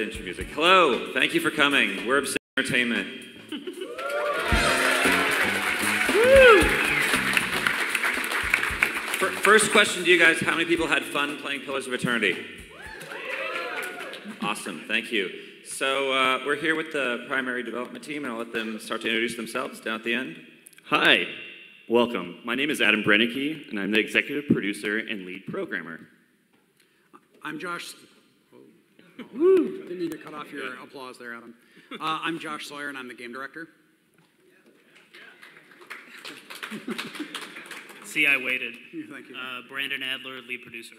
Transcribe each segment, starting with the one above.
intro music. Hello, thank you for coming. We're Obsidian Entertainment. First question to you guys, how many people had fun playing Pillars of Eternity? Awesome, thank you. So we're here with the primary development team, and I'll let them start to introduce themselves down at the end. Hi, welcome. My name is Adam Brennicke, and I'm the executive producer and lead programmer. I'm Josh. Didn't need to cut off your applause there, Adam. I'm Josh Sawyer, and I'm the game director. See, I waited. Thank you. Brandon Adler, lead producer.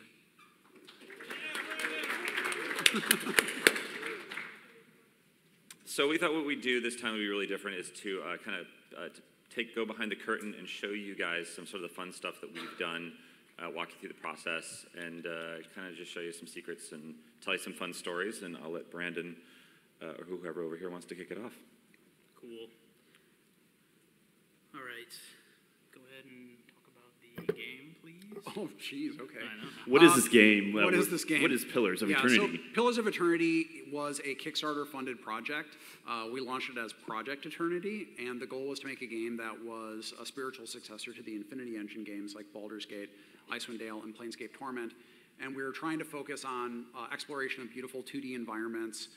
So we thought what we'd do this time would be really different is to go behind the curtain and show you guys some sort of the fun stuff that we've done, walk you through the process, and kind of just show you some secrets and tell you some fun stories, and I'll let Brandon or whoever over here wants to kick it off. Cool. All right. Go ahead and talk about the game, please. Oh, jeez, okay. I know. What is this game? What is this game? What is Pillars of Eternity? So Pillars of Eternity was a Kickstarter-funded project. We launched it as Project Eternity, and the goal was to make a game that was a spiritual successor to the Infinity Engine games like Baldur's Gate, Icewind Dale, and Planescape Torment. And we were trying to focus on exploration of beautiful 2D environments,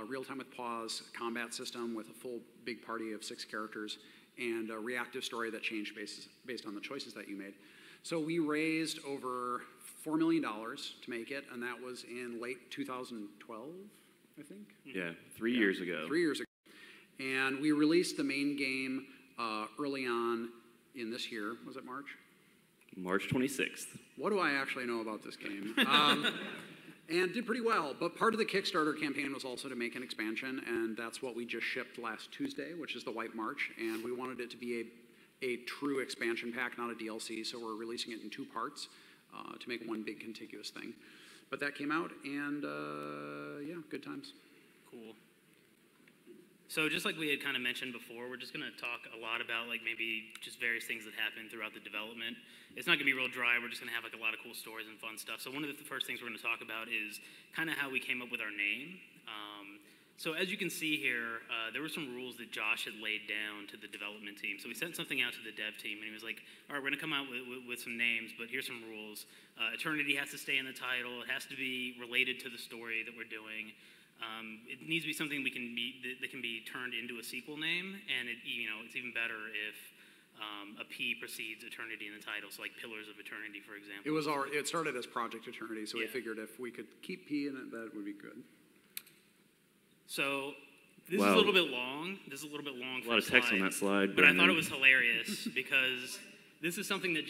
real-time with pause, combat system with a full big party of 6 characters, and a reactive story that changed based on the choices that you made. So we raised over $4 million to make it, and that was in late 2012, I think? Yeah, 3 years ago. 3 years ago. And we released the main game early on in this year. Was it March? March 26th. What do I actually know about this game? And did pretty well. But part of the Kickstarter campaign was also to make an expansion, and that's what we just shipped last Tuesday, which is the White March. And we wanted it to be a true expansion pack, not a DLC, so we're releasing it in 2 parts to make one big contiguous thing. But that came out, and yeah, good times. Cool. So just like we had kind of mentioned before, we're just going to talk a lot about like maybe just various things that happened throughout the development. It's not going to be real dry. We're just going to have like a lot of cool stories and fun stuff. So one of the first things we're going to talk about is kind of how we came up with our name. So as you can see here, there were some rules that Josh had laid down to the development team. So we sent something out to the dev team, and he was like, all right, we're going to come out with some names, but here's some rules. Eternity has to stay in the title. It has to be related to the story that we're doing. It needs to be something that can be turned into a sequel name, and it's even better if a P precedes Eternity in the title, so like Pillars of Eternity, for example. It started as Project Eternity, so we figured if we could keep P in it, that would be good. So this is a little bit long. This is a little bit long for a lot of text on that slide. But I thought it was hilarious because this is something that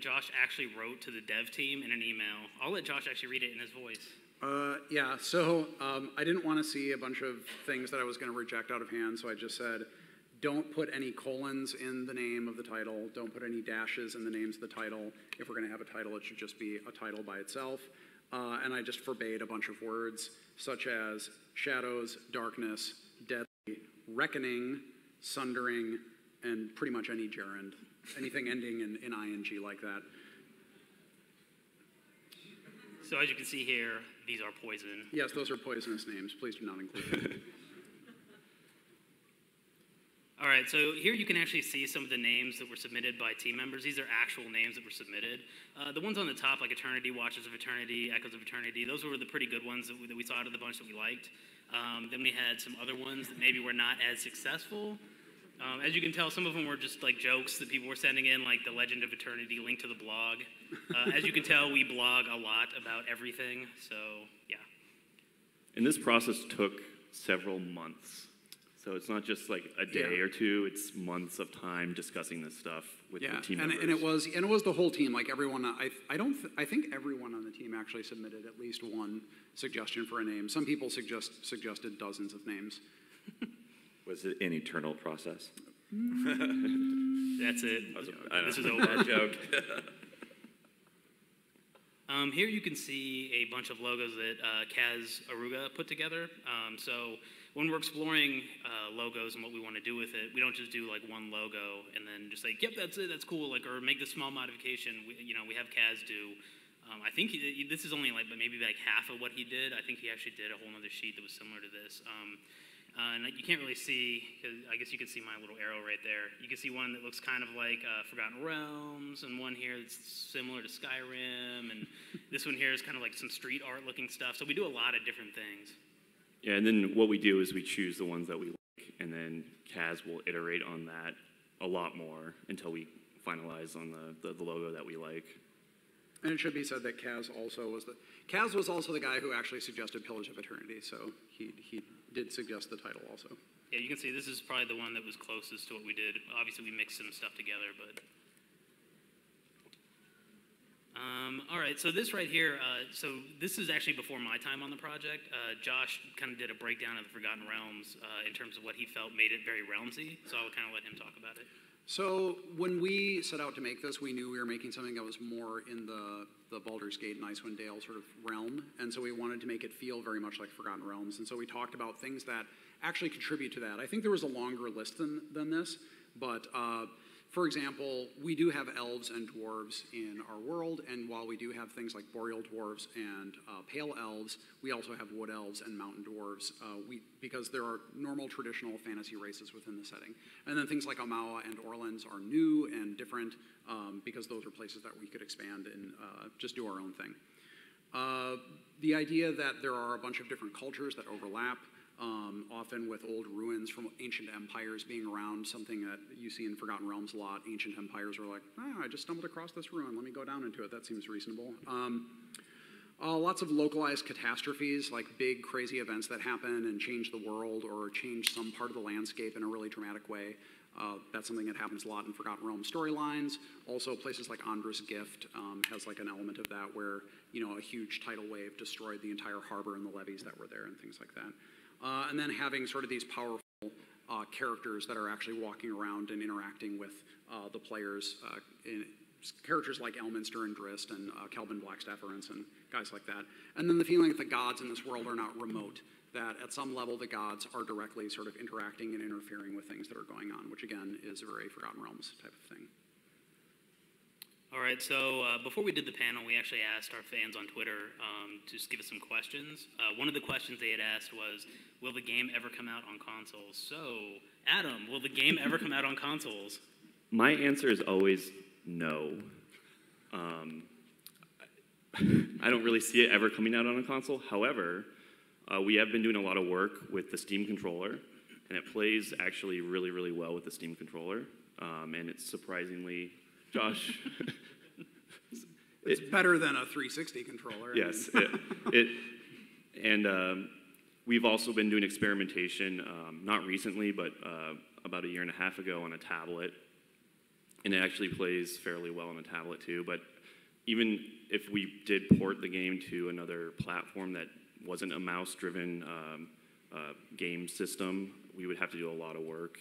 Josh actually wrote to the dev team in an email. I'll let Josh actually read it in his voice. Yeah, so I didn't want to see a bunch of things that I was going to reject out of hand, so I just said, don't put any colons in the name of the title, don't put any dashes in the names of the title. If we're going to have a title, it should just be a title by itself. And I just forbade a bunch of words, such as shadows, darkness, deadly, reckoning, sundering, and pretty much any gerund. Anything ending in ing like that. So as you can see here, these are poison. Yes, those are poisonous names. Please do not include them. All right, so here you can actually see some of the names that were submitted by team members. These are actual names that were submitted. The ones on the top, like Eternity, Watchers of Eternity, Echoes of Eternity, those were the pretty good ones that we saw out of the bunch that we liked. Then we had some other ones that maybe were not as successful. As you can tell, some of them were just like jokes that people were sending in, like the Legend of Eternity, link to the blog. As you can tell, we blog a lot about everything, so yeah. And this process took several months. So it's not just like a day or two, it's months of time discussing this stuff with the team members. And it was the whole team, like everyone, I think everyone on the team actually submitted at least one suggestion for a name. Some people suggested dozens of names. Was it an eternal process? That's it. This is over. Bad joke. Here you can see a bunch of logos that Kaz Aruga put together. So when we're exploring logos and what we want to do with it, we don't just do like one logo and then just like, yep, that's it, that's cool, like, or make this small modification. We have Kaz do I think this is only maybe half of what he did. I think he actually did a whole other sheet that was similar to this. And you can't really see, because I guess you can see my little arrow right there. You can see one that looks kind of like Forgotten Realms, and one here that's similar to Skyrim, and this one here is kind of like some street art looking stuff. So we do a lot of different things. Yeah, and then what we do is we choose the ones that we like, and then Kaz will iterate on that a lot more until we finalize on the logo that we like. And it should be said that Kaz was also the guy who actually suggested Pillars of Eternity, so he did suggest the title also. Yeah, you can see this is probably the one that was closest to what we did. Obviously, we mixed some stuff together, but... all right, so this right here, so this is actually before my time on the project. Josh kind of did a breakdown of the Forgotten Realms in terms of what he felt made it very Realmsy, so I'll kind of let him talk about it. So when we set out to make this, we knew we were making something that was more in the Baldur's Gate and Icewind Dale sort of realm, and so we wanted to make it feel very much like Forgotten Realms, and so we talked about things that actually contribute to that. I think there was a longer list than this, but for example, we do have elves and dwarves in our world, and while we do have things like boreal dwarves and pale elves, we also have wood elves and mountain dwarves, because there are normal traditional fantasy races within the setting. And then things like Amawa and Orlands are new and different, because those are places that we could expand and just do our own thing. The idea that there are a bunch of different cultures that overlap, often with old ruins from ancient empires being around, something that you see in Forgotten Realms a lot. Ancient empires are like, oh, I just stumbled across this ruin, let me go down into it, that seems reasonable. Lots of localized catastrophes, like big crazy events that happen and change the world or change some part of the landscape in a really dramatic way. That's something that happens a lot in Forgotten Realms storylines. Also, places like Andra's Gift has like an element of that where, a huge tidal wave destroyed the entire harbor and the levees that were there and things like that. And then having sort of these powerful characters that are actually walking around and interacting with the players, characters like Elminster and Drist and Kelvin Blackstaff and guys like that. And then the feeling that the gods in this world are not remote, that at some level the gods are directly sort of interacting and interfering with things that are going on, which again is a very Forgotten Realms type of thing. All right, so before we did the panel, we actually asked our fans on Twitter to just give us some questions. One of the questions they had asked was, will the game ever come out on consoles? So, Adam, will the game ever come out on consoles? My answer is always no. I don't really see it ever coming out on a console. However, we have been doing a lot of work with the Steam controller, and it plays actually really, really well with the Steam controller. And it's surprisingly... Josh? It's better than a 360 controller. Yes. We've also been doing experimentation, not recently, but about a year and a half ago on a tablet. And it actually plays fairly well on a tablet too. But even if we did port the game to another platform that wasn't a mouse-driven game system, we would have to do a lot of work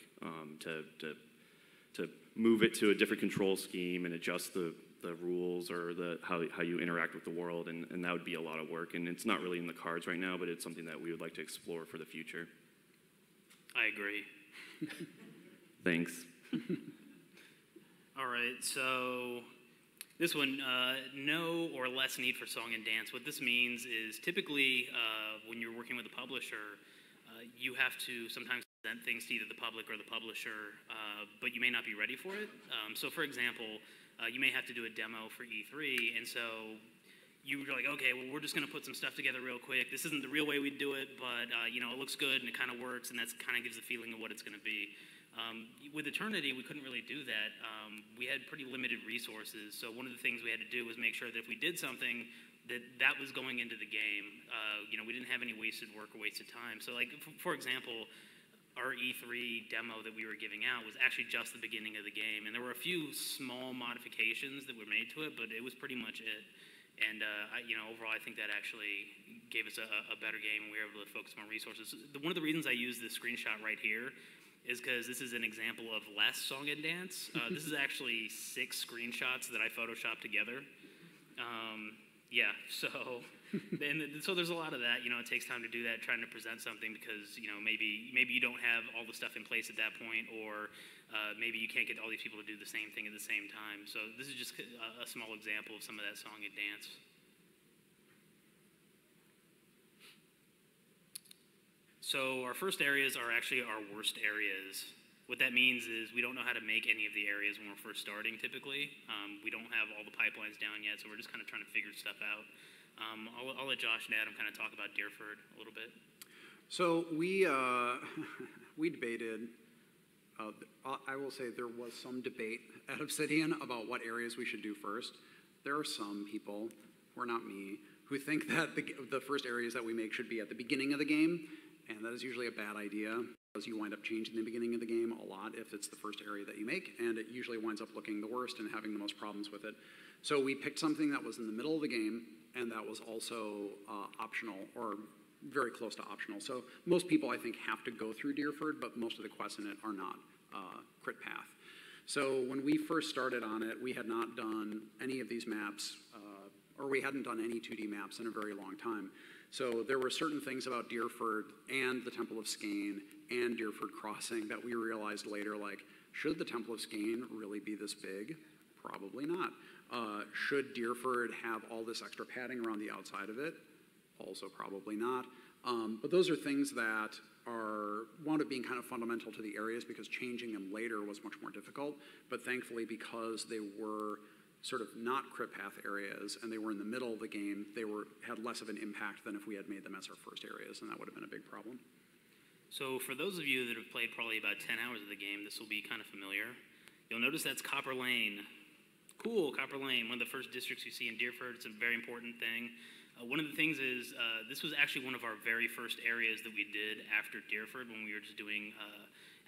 to move it to a different control scheme and adjust the rules or how you interact with the world, and that would be a lot of work. And it's not really in the cards right now, but it's something that we would like to explore for the future. I agree. Thanks. All right, so this one, no or less need for song and dance. What this means is typically when you're working with a publisher, you have to sometimes present things to either the public or the publisher, but you may not be ready for it. So for example, you may have to do a demo for E3, and so you're like, okay, well, we're just going to put some stuff together real quick. This isn't the real way we'd do it, but it looks good and it kind of works, and that kind of gives the feeling of what it's going to be. With Eternity, we couldn't really do that. We had pretty limited resources, so one of the things we had to do was make sure that if we did something, that was going into the game. We didn't have any wasted work or wasted time. So, like, for example, our E3 demo that we were giving out was actually just the beginning of the game, and there were a few small modifications that were made to it, but it was pretty much it. And overall, I think that actually gave us a better game, and we were able to focus more resources. One of the reasons I use this screenshot right here is because this is an example of less song and dance. This is actually 6 screenshots that I photoshopped together. So there's a lot of that. It takes time to do that, trying to present something because maybe you don't have all the stuff in place at that point, or maybe you can't get all these people to do the same thing at the same time. So this is just a small example of some of that song and dance. So our first areas are actually our worst areas. What that means is we don't know how to make any of the areas when we're first starting typically. We don't have all the pipelines down yet, so we're just kind of trying to figure stuff out. I'll let Josh and Adam kind of talk about Deerford a little bit. So we debated. I will say there was some debate at Obsidian about what areas we should do first. There are some people, who are not me, who think that the first areas that we make should be at the beginning of the game, and that is usually a bad idea because you wind up changing the beginning of the game a lot if it's the first area that you make, and it usually winds up looking the worst and having the most problems with it. So we picked something that was in the middle of the game and that was also optional, or very close to optional. So most people, I think, have to go through Deerford, but most of the quests in it are not crit path. So when we first started on it, we had not done any of these maps, or we hadn't done any 2D maps in a very long time. So there were certain things about Deerford and the Temple of Skane and Deerford Crossing that we realized later, like, should the Temple of Skane really be this big? Probably not. Should Deerford have all this extra padding around the outside of it? Also probably not. But those are things that wound up being kind of fundamental to the areas because changing them later was much more difficult. But thankfully, because they were sort of not crit path areas and they were in the middle of the game, they had less of an impact than if we had made them as our first areas, and that would have been a big problem. So for those of you that have played probably about 10 hours of the game, this will be kind of familiar. You'll notice that's Copper Lane. Cool, Copper Lane, one of the first districts you see in Deerford. It's a very important thing. One of the things is this was actually one of our very first areas that we did after Deerford when we were just doing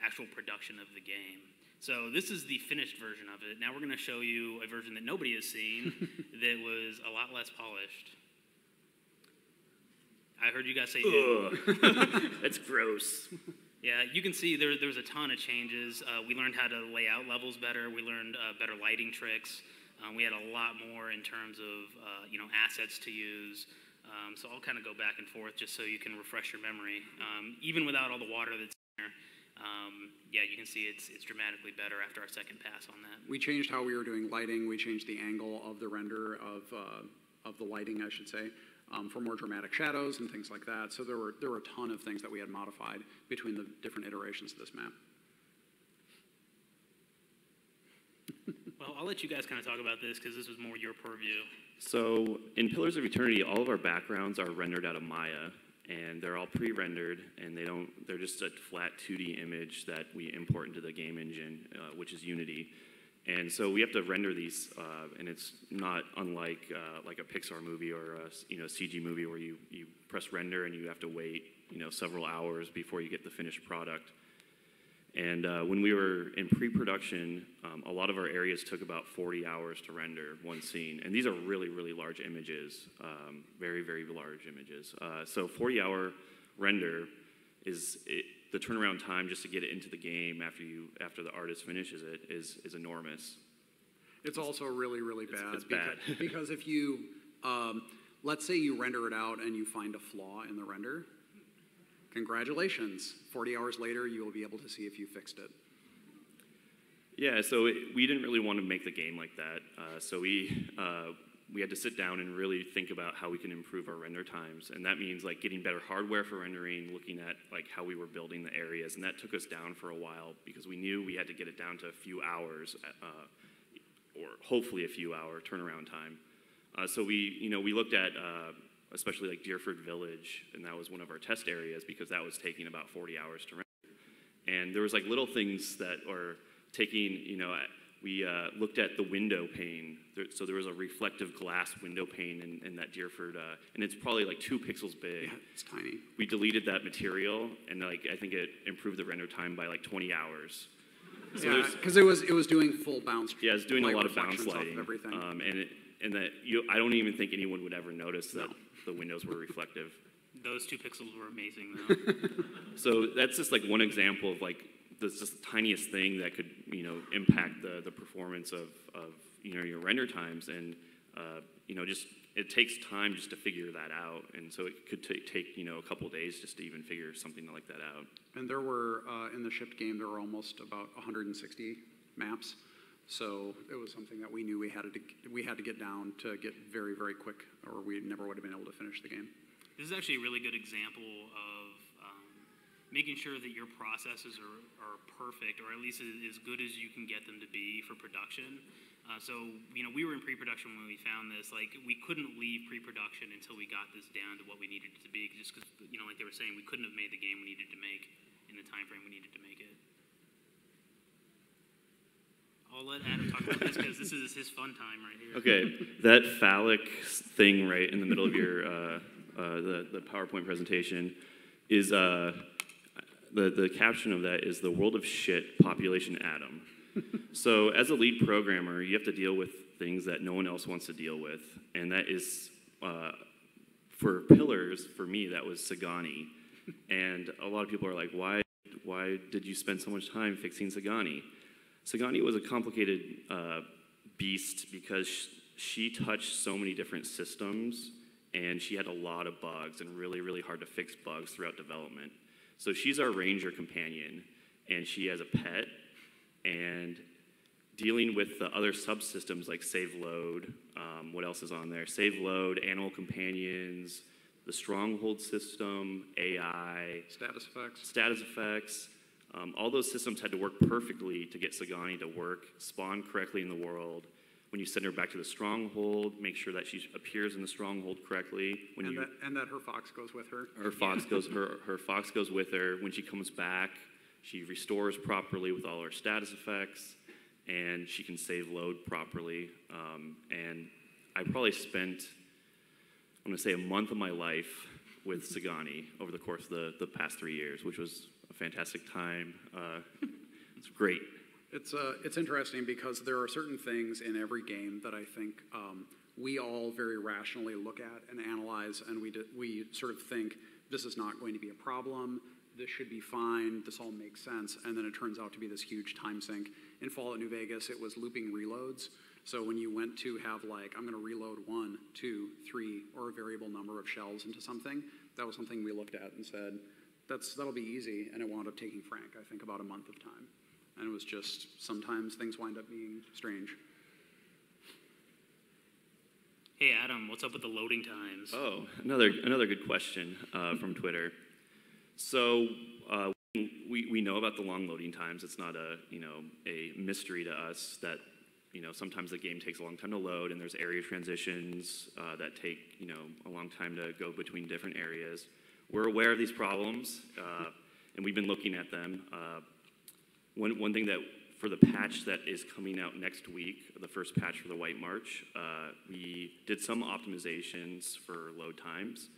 actual production of the game. So this is the finished version of it. Now we're going to show you a version that nobody has seen that was a lot less polished. I heard you guys say, ugh. That's gross. Yeah, you can see there was a ton of changes. We learned how to lay out levels better. We learned better lighting tricks. We had a lot more in terms of assets to use. So I'll kind of go back and forth just so you can refresh your memory. Even without all the water that's in there, yeah, you can see it's dramatically better after our second pass on that. We changed how we were doing lighting. We changed the angle of the render of the lighting, I should say, for more dramatic shadows and things like that. So there were a ton of things that we had modified between the different iterations of this map. Well, I'll let you guys kind of talk about this because this was more your purview. So in Pillars of Eternity, all of our backgrounds are rendered out of Maya, and they're all pre-rendered, and they're just a flat 2D image that we import into the game engine, which is Unity. And so we have to render these, and it's not unlike like a Pixar movie or a CG movie where you press render and you have to wait several hours before you get the finished product. And when we were in pre-production, a lot of our areas took about 40 hours to render one scene. And these are really, really large images, very, very large images. So 40-hour render is the turnaround time just to get it into the game after the artist finishes it is enormous. It's also really, really bad. It's bad. Because if you, let's say you render it out and you find a flaw in the render, congratulations. 40 hours later, you will be able to see if you fixed it. Yeah, so we didn't really want to make the game like that. So we had to sit down and really think about how we can improve our render times. And that means like getting better hardware for rendering, looking at like how we were building the areas. And that took us down for a while because we knew we had to get it down to a few hours, or hopefully a few hour turnaround time. So we looked at especially like Deerford Village, and that was one of our test areas because that was taking about 40 hours to render. And there was like little things that are taking, we looked at the window pane. So there was a reflective glass window pane in that Deerford, and it's probably like 2 pixels big. Yeah, it's tiny. We deleted that material, and like I think it improved the render time by like 20 hours. So yeah, because it was doing full bounce. Yeah, it's doing a lot of bounce reflections off lighting, of everything. I don't even think anyone would ever notice that the windows were reflective. Those 2 pixels were amazing, though. So that's just like one example of like just the tiniest thing that could impact the performance of your render times, and just it takes time just to figure that out, and so it could take a couple days just to even figure something like that out. And there were in the shipped game there were almost about 160 maps. So it was something that we knew we had to get down to get very, very quick, or we never would have been able to finish the game. This is actually a really good example of making sure that your processes are perfect, or at least as good as you can get them to be for production. So, we were in pre-production when we found this. Like, we couldn't leave pre-production until we got this down to what we needed it to be, just because, like they were saying, we couldn't have made the game we needed to make in the time frame we needed to make it. I'll let Adam talk about this because this is his fun time right here. Okay, that phallic thing right in the middle of your the PowerPoint presentation is the caption of that is "The world of shit, population atom." So as a lead programmer, you have to deal with things that no one else wants to deal with, and that is for pillars. For me, that was Sagani, and a lot of people are like, "Why did you spend so much time fixing Sagani?" Sagani was a complicated beast because she touched so many different systems, and she had a lot of bugs and really, really hard to fix bugs throughout development. So she's our ranger companion, and she has a pet, and dealing with the other subsystems like save load, what else is on there? Save load, animal companions, the stronghold system, AI, status effects. All those systems had to work perfectly to get Sagani to work, spawn correctly in the world. When you send her back to the stronghold, make sure that she appears in the stronghold correctly. And that her fox goes with her. Her fox goes with her. When she comes back, she restores properly with all her status effects, and she can save load properly. And I probably spent, I'm going to say, a month of my life with Sagani over the course of the past 3 years, which was a fantastic time. It's great. It's interesting because there are certain things in every game that I think we all very rationally look at and analyze, and we sort of think this is not going to be a problem, this should be fine, this all makes sense, and then it turns out to be this huge time sink. In Fallout New Vegas, it was looping reloads. So when you went to have I'm going to reload 1, 2, 3, or a variable number of shells into something, that was something we looked at and said, that'll be easy, and it wound up taking Frank, I think, about a month of time. And it was just, sometimes things wind up being strange. Hey, Adam, what's up with the loading times? Oh, another good question from Twitter. So we know about the long loading times. It's not a mystery to us that sometimes the game takes a long time to load, and there's area transitions that take a long time to go between different areas. We're aware of these problems, and we've been looking at them. One thing that for the patch that is coming out next week, the first patch for the White March, we did some optimizations for load times.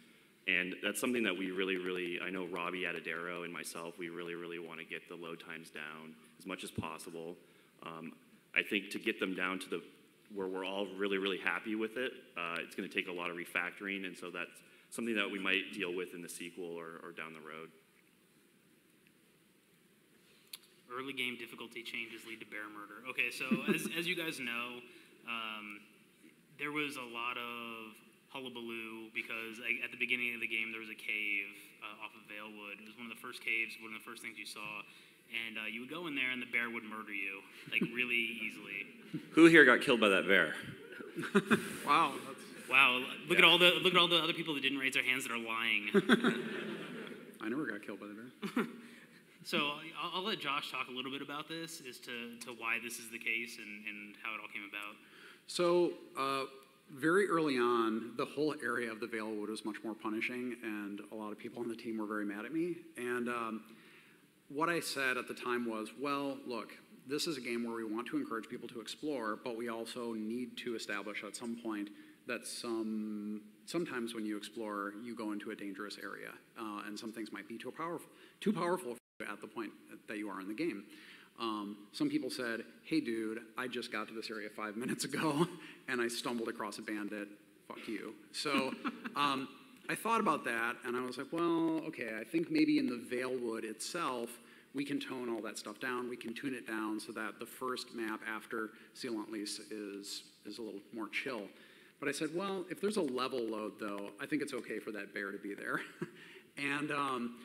And that's something that we really, I know Robbie Adadero and myself, we really want to get the load times down as much as possible. I think to get them down to where we're all really happy with it, it's going to take a lot of refactoring, and so that's something that we might deal with in the sequel or down the road. Early game difficulty changes lead to bear murder. Okay, so as you guys know, there was a lot of hullabaloo because at the beginning of the game there was a cave off of Valewood. It was one of the first caves, one of the first things you saw, and you would go in there and the bear would murder you, like really easily. Who here got killed by that bear? Wow. Wow! Look at all the other people that didn't raise their hands that are lying. I never got killed by the bear. So I'll let Josh talk a little bit about this as to why this is the case and how it all came about. So very early on, the whole area of the Valewood was much more punishing, and a lot of people on the team were very mad at me. And what I said at the time was, well, look, this is a game where we want to encourage people to explore, but we also need to establish at some point that sometimes when you explore, you go into a dangerous area, and some things might be too powerful at the point that you are in the game. Some people said, hey dude, I just got to this area 5 minutes ago and I stumbled across a bandit, fuck you. So I thought about that and I was like, well, okay, I think maybe in the Valewood itself, we can tone all that stuff down, we can tune it down so that the first map after Sealant Lease is a little more chill. But I said, well, if there's a level load though, I think it's okay for that bear to be there. And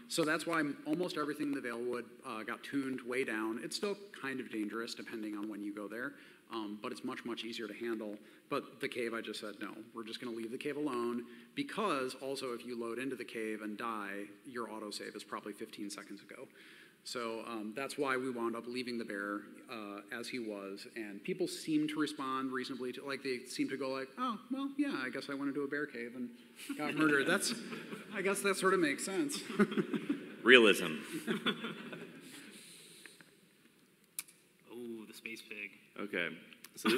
so that's why almost everything in the Valewood got tuned way down. It's still kind of dangerous depending on when you go there, but it's much, much easier to handle. But the cave, I just said, no, we're just going to leave the cave alone, because also if you load into the cave and die, your autosave is probably 15 seconds ago. So that's why we wound up leaving the bear as he was, and people seem to respond reasonably to, like, they seem to go like, oh, well, yeah, I guess I went into a bear cave and got murdered. I guess that sort of makes sense. Realism. Oh, the space pig. Okay, so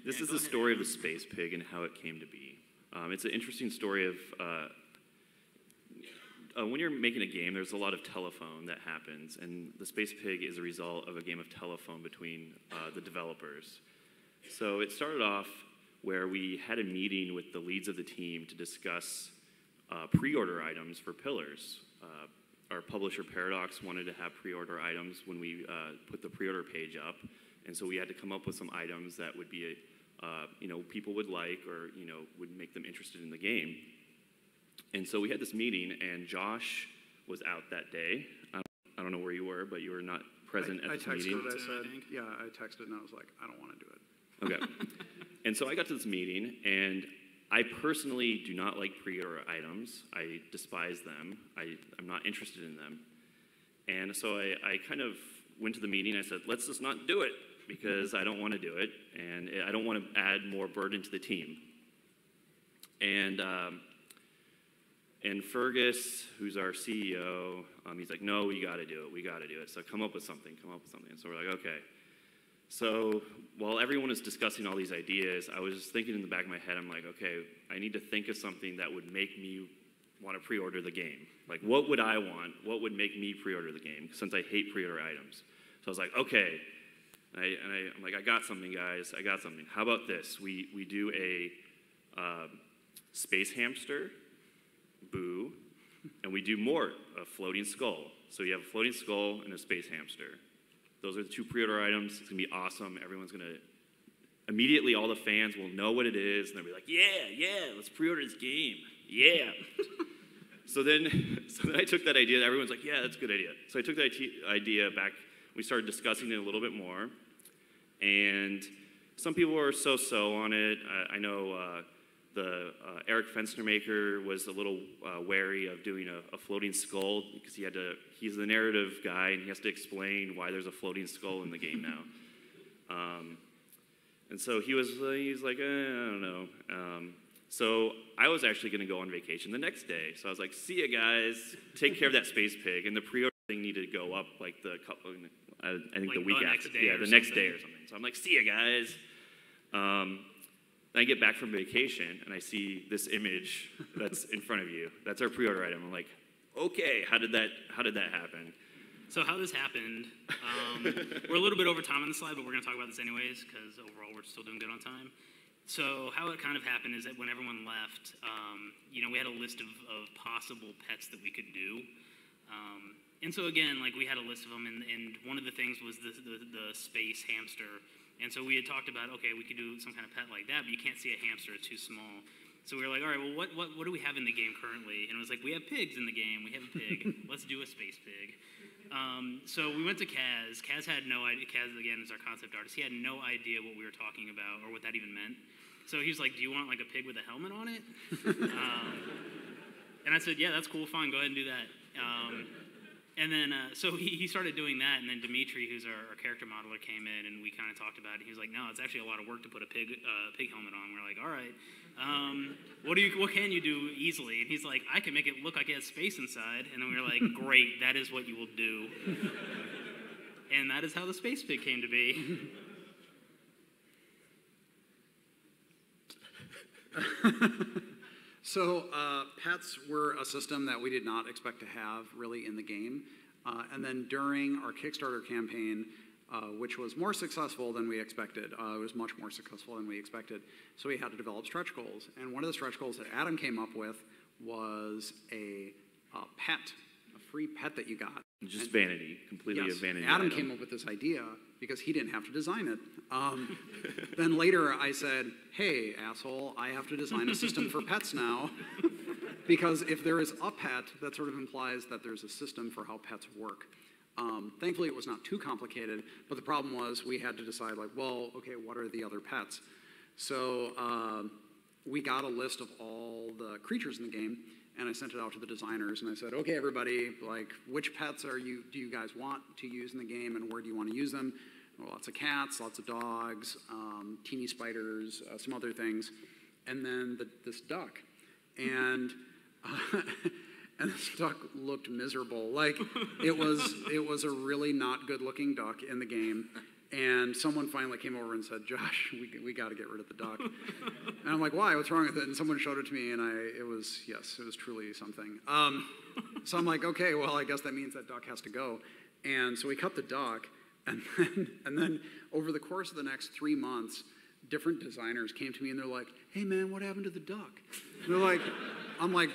this is the story of the space pig and how it came to be. It's an interesting story of when you're making a game, there's a lot of telephone that happens, and the space pig is a result of a game of telephone between the developers. So it started off where we had a meeting with the leads of the team to discuss pre-order items for Pillars. Our publisher Paradox wanted to have pre-order items when we put the pre-order page up, and so we had to come up with some items that would be, people would like, or would make them interested in the game. And so we had this meeting, and Josh was out that day. I don't know where you were, but you were not present at the meeting. I texted and I was like, I don't want to do it. Okay. And so I got to this meeting, and I personally do not like pre-order items. I despise them. I'm not interested in them. And so I kind of went to the meeting. I said, let's just not do it, because I don't want to do it, and I don't want to add more burden to the team. And Fergus, who's our CEO, he's like, no, we got to do it. We got to do it. So come up with something. And so we're like, okay. So while everyone is discussing all these ideas, I was just thinking in the back of my head, I'm like, okay, I need to think of something that would make me want to pre-order the game. Like, what would I want? What would make me pre-order the game, since I hate pre-order items? So I was like, okay. I'm like, I got something, guys. I got something. How about this? We do a space hamster. Boo. And we do more, a floating skull. So you have a floating skull and a space hamster. Those are the two pre-order items. It's going to be awesome. Everyone's going to, immediately all the fans will know what it is, and they'll be like, yeah, let's pre-order this game. Yeah. So then I took that idea. Everyone's like, yeah, that's a good idea. So I took that idea back. We started discussing it a little bit more. And some people were so-so on it. I know Eric Fenstermaker was a little wary of doing a floating skull, because he's the narrative guy, and he has to explain why there's a floating skull in the game now. And so he's like, I don't know. So I was actually going to go on vacation the next day. So I was like, see ya, guys. Take care of that space pig. And the pre-order thing needed to go up like I think like the week after. Yeah, the next day or something. So I'm like, see ya, guys. Then I get back from vacation, and I see this image that's in front of you. That's our pre-order item. I'm like, okay, how did that happen? So how this happened, we're a little bit over time on the slide, but we're going to talk about this anyways, because overall we're still doing good on time. So how it kind of happened is that when everyone left, we had a list of possible pets that we could do. And so again, like, we had a list of them, and one of the things was the space hamster. And so we had talked about, okay, we could do some kind of pet like that, but you can't see a hamster, it's too small. So we were like, all right, well, what do we have in the game currently? And it was like, we have pigs in the game. We have a pig. Let's do a space pig. So we went to Kaz. Kaz had no idea. Kaz, again, is our concept artist. He had no idea what we were talking about or what that even meant. So he was like, do you want like a pig with a helmet on it? And I said, yeah, that's cool, fine, go ahead and do that. And then, so he started doing that, and then Dimitri, who's our character modeler, came in, and we kind of talked about it. He was like, no, it's actually a lot of work to put a pig helmet on. We're like, all right, what can you do easily? And he's like, I can make it look like it has space inside. And then we were like, great, that is what you will do. And that is how the space pig came to be. So pets were a system that we did not expect to have really in the game. And then during our Kickstarter campaign, which was more successful than we expected, it was much more successful than we expected, so we had to develop stretch goals. And one of the stretch goals that Adam came up with was a pet, a free pet that you got. Just vanity, completely a vanity Adam item. came up with this idea because he didn't have to design it. Then later I said, hey, asshole, I have to design a system for pets now. Because if there is a pet, that sort of implies that there's a system for how pets work. Thankfully, it was not too complicated, but the problem was we had to decide, like, well, okay, what are the other pets? So we got a list of all the creatures in the game, and I sent it out to the designers, and I said, okay, everybody, like, which pets do you guys want to use in the game, and where do you want to use them? Well, lots of cats, lots of dogs, teeny spiders, some other things, and then this duck. And and this duck looked miserable. Like, it was a really not good-looking duck in the game. And someone finally came over and said, Josh, we got to get rid of the duck. And I'm like, why? What's wrong with it? And someone showed it to me, and it was truly something. So I'm like, okay, well, I guess that means that duck has to go. And so we cut the duck, and then over the course of the next 3 months, different designers came to me, and they're like, hey, man, what happened to the duck? And they're like, I'm like,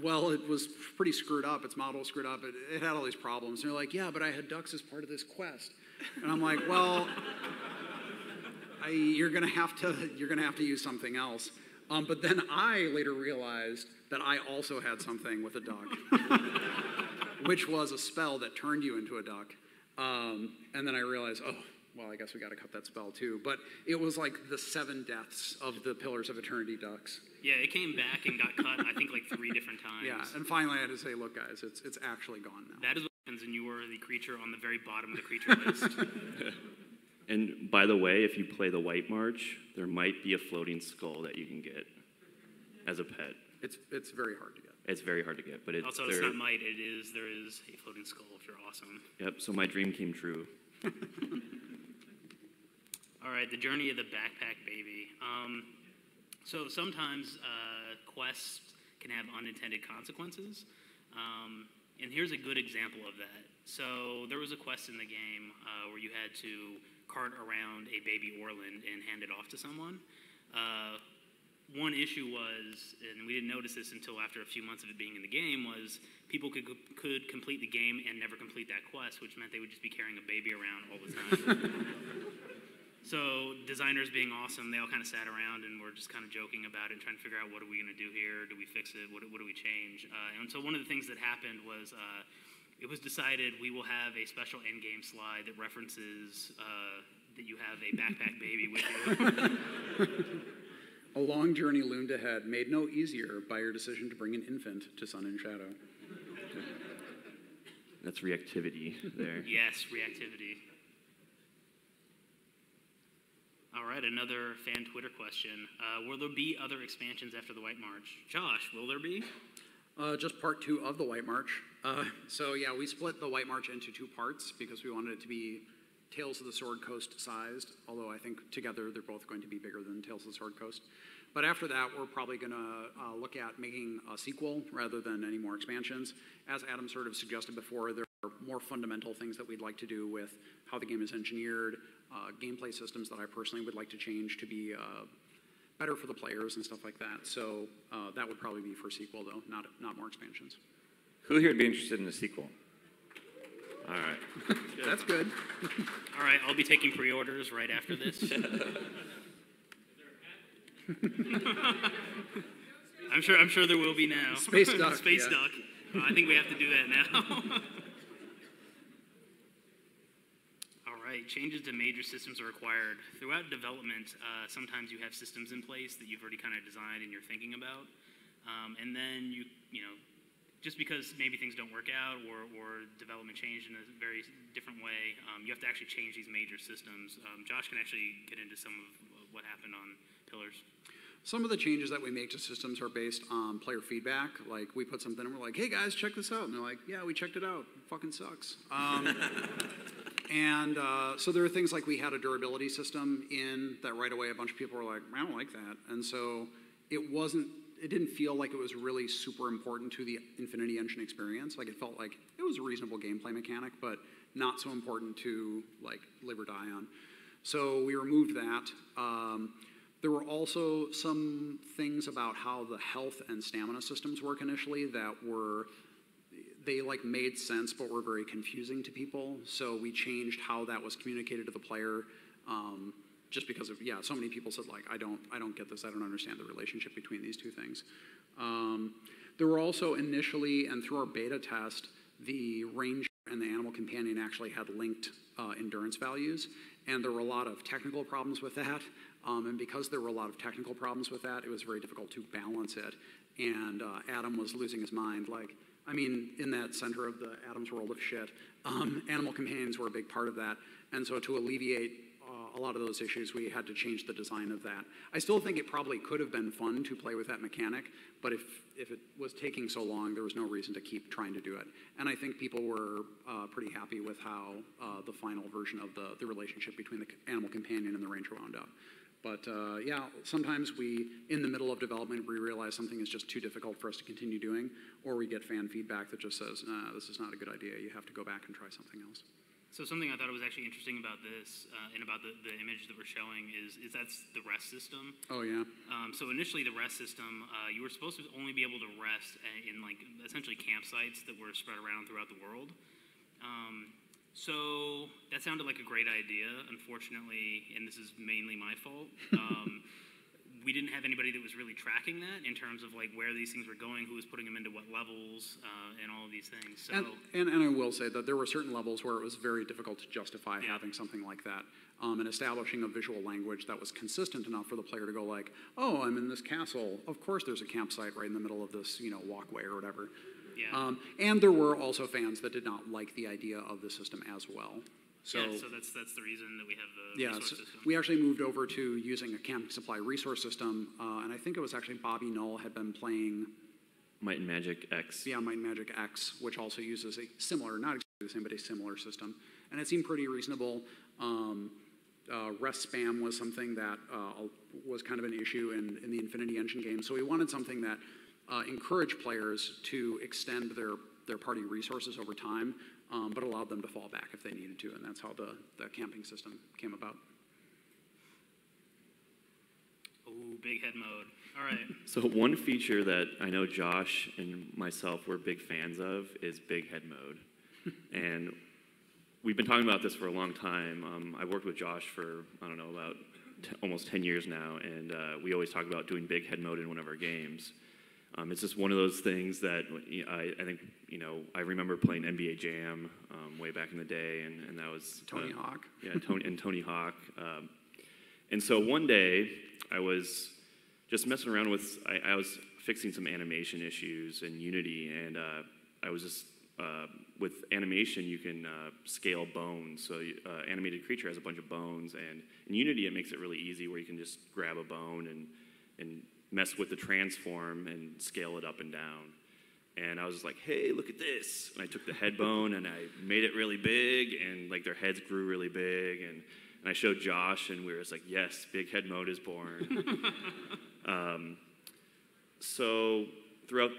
well, it was pretty screwed up. Its model was screwed up. It had all these problems. And they're like, yeah, but I had ducks as part of this quest. And I'm like, well, you're gonna have to use something else. But then I later realized that I also had something with a duck, which was a spell that turned you into a duck. And then I realized, oh, well, I guess we got to cut that spell too. But it was like the 7 deaths of the Pillars of Eternity ducks. Yeah, it came back and got cut, I think, like 3 different times. Yeah, and finally I had to say, look, guys, it's actually gone now. That is what happens when you were the creature on the very bottom of the creature list. And by the way, if you play the White March, there might be a floating skull that you can get as a pet. It's very hard to get. It's very hard to get, but Also, it's not might, there is a floating skull if you're awesome. Yep, so my dream came true. All right, the journey of the backpack baby. So sometimes quests can have unintended consequences, and here's a good example of that. So there was a quest in the game where you had to cart around a baby Orland and hand it off to someone. One issue was, and we didn't notice this until after a few months of it being in the game, was people could complete the game and never complete that quest, which meant they would just be carrying a baby around all the time. So designers being awesome, they all kind of sat around and were just kind of joking about it and trying to figure out, what are we going to do here? Do we fix it? What do we change? And so one of the things that happened was it was decided we will have a special endgame slide that references that you have a backpack baby with you. A long journey loomed ahead, made no easier by your decision to bring an infant to Sun and Shadow. That's reactivity there. Yes, reactivity. All right, another fan Twitter question. Will there be other expansions after the White March? Josh, will there be? Just part 2 of the White March. So yeah, we split the White March into 2 parts because we wanted it to be Tales of the Sword Coast sized, although I think together they're both going to be bigger than Tales of the Sword Coast. But after that, we're probably going to look at making a sequel rather than any more expansions. As Adam sort of suggested before, there are more fundamental things that we'd like to do with how the game is engineered, gameplay systems that I personally would like to change to be better for the players and stuff like that. So that would probably be for a sequel, though, not more expansions. Who here would be interested in a sequel? All right. That's good. All right, I'll be taking pre-orders right after this. I'm sure there will be now. Space Duck. Space yeah. Duck. I think we have to do that now. All right, changes to major systems are required. Throughout development, sometimes you have systems in place that you've already kind of designed and you're thinking about. And then you know, just because maybe things don't work out or development changed in a very different way, you have to actually change these major systems. Josh can actually get into some of what happened on Pillars. Some of the changes that we make to systems are based on player feedback. Like, we put something and we're like, hey guys, check this out. And they're like, yeah, we checked it out. It fucking sucks. So there are things like we had a durability system in that right away a bunch of people were like, I don't like that. And so it didn't feel like it was really super important to the Infinity Engine experience. Like, it felt like it was a reasonable gameplay mechanic, but not so important to like live or die on. So we removed that. There were also some things about how the health and stamina systems work initially that they like made sense but were very confusing to people. So we changed how that was communicated to the player. Just because of, so many people said, like, I don't get this, I don't understand the relationship between these 2 things. There were also initially, and through our beta test, the Ranger and the animal companion actually had linked endurance values, and there were a lot of technical problems with that. And because there were a lot of technical problems with that, it was very difficult to balance it. And Adam was losing his mind. Like, I mean, in that center of the Adam's world of shit, animal companions were a big part of that. And so to alleviate a lot of those issues, we had to change the design of that. I still think it probably could have been fun to play with that mechanic, but if it was taking so long, there was no reason to keep trying to do it. And I think people were pretty happy with how the final version of the relationship between the animal companion and the ranger wound up. But yeah, sometimes in the middle of development, we realize something is just too difficult for us to continue doing, or we get fan feedback that just says, this is not a good idea, you have to go back and try something else. So something I thought was actually interesting about this and about the image that we're showing is that's the rest system. Oh, yeah. So initially the rest system, you were supposed to only be able to rest in like essentially campsites that were spread around throughout the world. So that sounded like a great idea. Unfortunately, and this is mainly my fault, we didn't have anybody that was really tracking that in terms of like where these things were going, who was putting them into what levels, and all of these things. So, and I will say that there were certain levels where it was very difficult to justify having something like that, and establishing a visual language that was consistent enough for the player to go like, oh, I'm in this castle. Of course there's a campsite right in the middle of this, walkway or whatever. Yeah. And there were also fans that did not like the idea of the system as well. So that's the reason that we have the resource system. We actually moved over to using a camping supply resource system, and I think it was actually Bobby Null had been playing Might and Magic X. Yeah, Might and Magic X, which also uses a similar, not exactly the same, but a similar system. And it seemed pretty reasonable. Rest spam was something that was kind of an issue in the Infinity Engine game. So we wanted something that encouraged players to extend their party resources over time, but allowed them to fall back if they needed to, and that's how the camping system came about. Ooh, big head mode. All right. So one feature that I know Josh and myself were big fans of is big head mode. And we've been talking about this for a long time. I've worked with Josh for, I don't know, about almost 10 years now, and we always talk about doing big head mode in one of our games. It's just one of those things that I think, I remember playing NBA Jam way back in the day, and that was... Tony Hawk. Yeah, Tony Hawk. And so one day, I was just messing around with... I was fixing some animation issues in Unity, and I was just... with animation, you can scale bones. So animated creature has a bunch of bones, and in Unity, it makes it really easy where you can just grab a bone and mess with the transform and scale it up and down. And I was just like, hey, look at this. And I took the head bone and I made it really big, and like their heads grew really big. And I showed Josh, and we were just like, yes, big head mode is born. So throughout,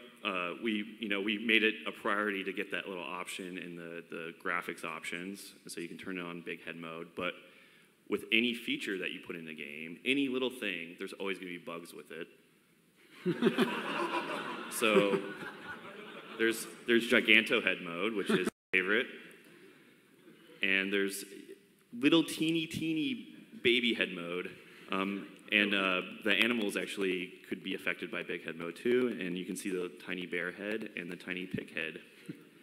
we made it a priority to get that little option in the graphics options, so you can turn it on big head mode. But with any feature that you put in the game, any little thing, there's always going to be bugs with it. So there's Giganto head mode, which is my favorite, and there's little teeny baby head mode, and the animals actually could be affected by big head mode too, and you can see the tiny bear head and the tiny pig head.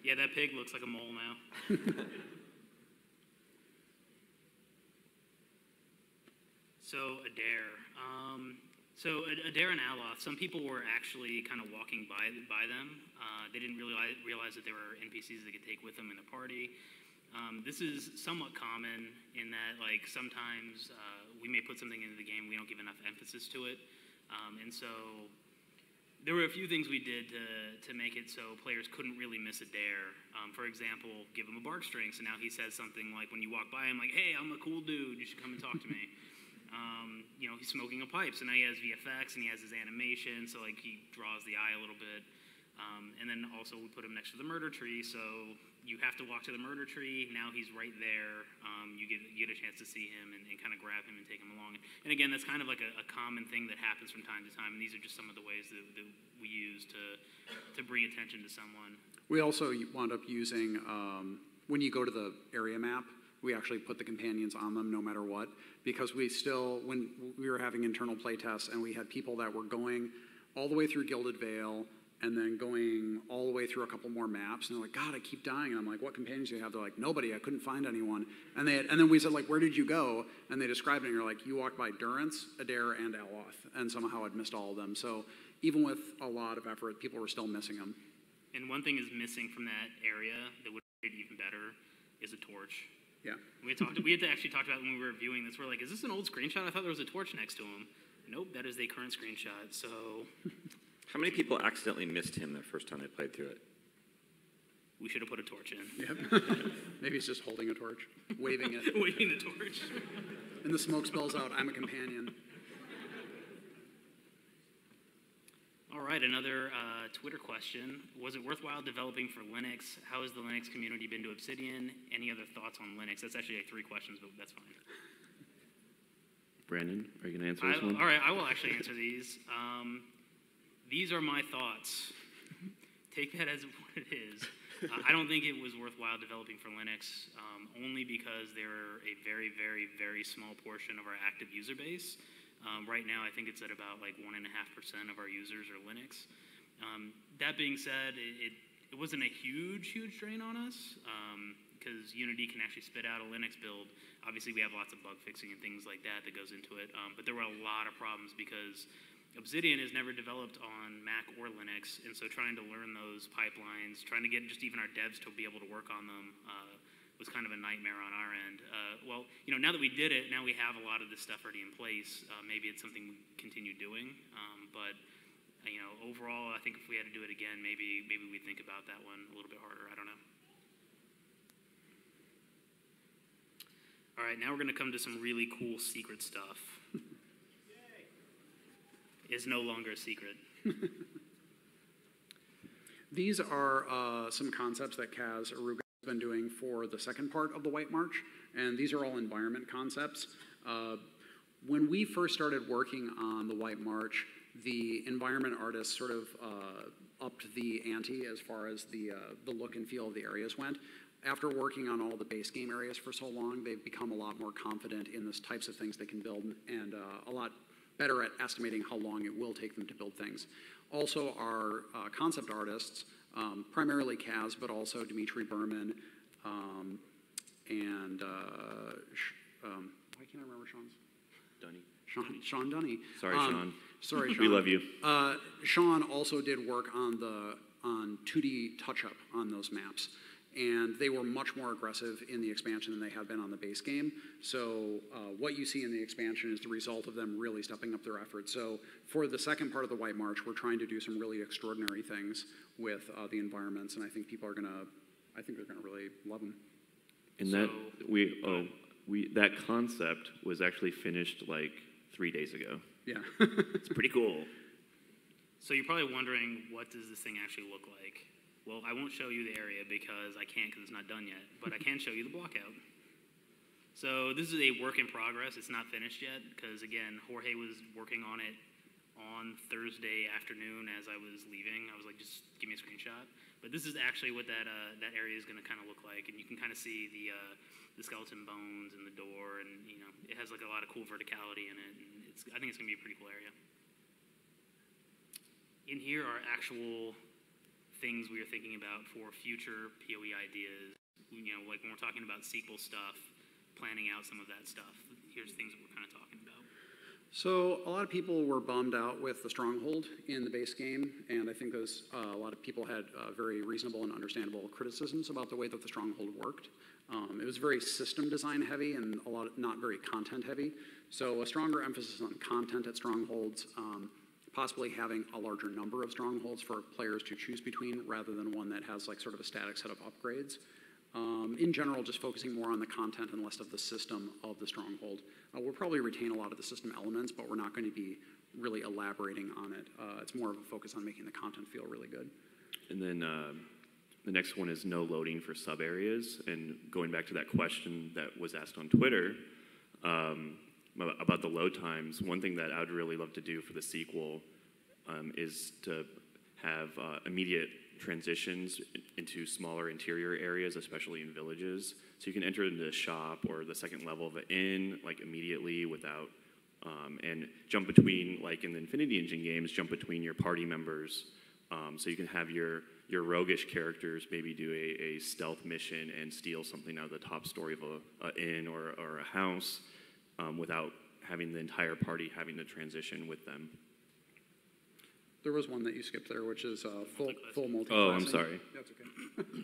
Yeah, that pig looks like a mole now. So Adair. So Adair and Aloth, some people were actually kind of walking by them. They didn't realize that there were NPCs they could take with them in the party. This is somewhat common in that, like, sometimes we may put something into the game, we don't give enough emphasis to it. And so there were a few things we did to make it so players couldn't really miss Adair. For example, give him a bark string, so now he says something like, when you walk by him, like, hey, I'm a cool dude, you should come and talk to me. He's smoking a pipe, so now he has VFX and he has his animation, so like he draws the eye a little bit. And then also we put him next to the murder tree, so you have to walk to the murder tree. Now he's right there. You get a chance to see him and kind of grab him and take him along. And again, that's kind of like a common thing that happens from time to time, and these are just some of the ways that we use to bring attention to someone. We also wound up using, when you go to the area map, we actually put the companions on them no matter what, because when we were having internal play tests and we had people that were going all the way through Gilded Vale, and then going all the way through a couple more maps, and they're like, God, I keep dying. And I'm like, what companions do you have? They're like, nobody, I couldn't find anyone. And then we said, like, where did you go? And they described it, and you're like, you walked by Durance, Adair, and Aloth, and somehow I'd missed all of them. So even with a lot of effort, people were still missing them. And one thing is missing from that area that would have made it even better is a torch. Yeah. We had actually talked about when we were viewing this. We're like, is this an old screenshot? I thought there was a torch next to him. Nope, that is the current screenshot. So, How many people accidentally missed him the first time they played through it? we should have put a torch in. Yep. Maybe he's just holding a torch, waving it. Waving the torch. And the smoke spells out, I'm a companion. All right, another Twitter question. Was it worthwhile developing for Linux? How has the Linux community been to Obsidian? Any other thoughts on Linux? That's actually like 3 questions, but that's fine. Brandon, are you going to answer this one? All right, I will actually answer these. These are my thoughts. Take that as what it is. I don't think it was worthwhile developing for Linux, only because they're a very, very, very small portion of our active user base. Right now, I think it's at about like 1.5% of our users are Linux. That being said, it wasn't a huge drain on us, because Unity can actually spit out a Linux build. Obviously, we have lots of bug fixing and things like that goes into it, but there were a lot of problems because Obsidian is never developed on Mac or Linux, and so trying to learn those pipelines, trying to get just even our devs to be able to work on them was kind of a nightmare on our end. Well, now that we did it, now we have a lot of this stuff already in place. Maybe it's something we continue doing, but overall, I think if we had to do it again, maybe we'd think about that one a little bit harder. I don't know. All right, now we're going to come to some really cool secret stuff. Is no longer a secret. These are some concepts that Kaz Aruga has been doing for the second part of the White March, and these are all environment concepts. When we first started working on the White March, the environment artists sort of upped the ante as far as the look and feel of the areas went. After working on all the base game areas for so long, they've become a lot more confident in the types of things they can build, and a lot better at estimating how long it will take them to build things. Also, our concept artists, primarily Kaz, but also Dimitri Berman, and why can't I remember Sean's? Dunny. Sean Dunny. Sorry, Sean. Sorry, Sean. We love you. Sean also did work on 2D touch-up on those maps, and they were much more aggressive in the expansion than they had been on the base game. So what you see in the expansion is the result of them really stepping up their efforts. So for the second part of the White March, we're trying to do some really extraordinary things with the environments, and I think people are I think they're gonna really love them. And that concept was actually finished like 3 days ago. Yeah. It's pretty cool. So you're probably wondering, what does this thing actually look like? Well, I won't show you the area because I can't, because it's not done yet, but I can show you the blockout. So this is a work in progress. It's not finished yet because, again, Jorge was working on it on Thursday afternoon as I was leaving. I was like, just give me a screenshot. But this is actually what that area is going to kind of look like, and you can kind of see the skeleton bones and the door, and it has like a lot of cool verticality in it. And I think it's going to be a pretty cool area. In here are actual things we are thinking about for future PoE ideas. Like when we're talking about sequel stuff, planning out some of that stuff. Here's things that we're kind of talking about. So a lot of people were bummed out with the Stronghold in the base game, and I think a lot of people had very reasonable and understandable criticisms about the way that the Stronghold worked. It was very system design heavy and not very content heavy. So a stronger emphasis on content at Strongholds, possibly having a larger number of Strongholds for players to choose between rather than one that has like sort of a static set of upgrades. In general, just focusing more on the content and less of the system of the Stronghold. We'll probably retain a lot of the system elements, but we're not going to be really elaborating on it. It's more of a focus on making the content feel really good. And then the next one is no loading for sub areas. And going back to that question that was asked on Twitter about the load times, one thing that I would really love to do for the sequel is to have immediate transitions into smaller interior areas, especially in villages. So you can enter into the shop or the second level of an inn like immediately without, and jump between, like in the Infinity Engine games, jump between your party members So you can have your roguish characters maybe do a stealth mission and steal something out of the top story of an inn or a house without having the entire party having to transition with them. There was one that you skipped there, which is full multi-classing. Oh, I'm sorry. That's okay.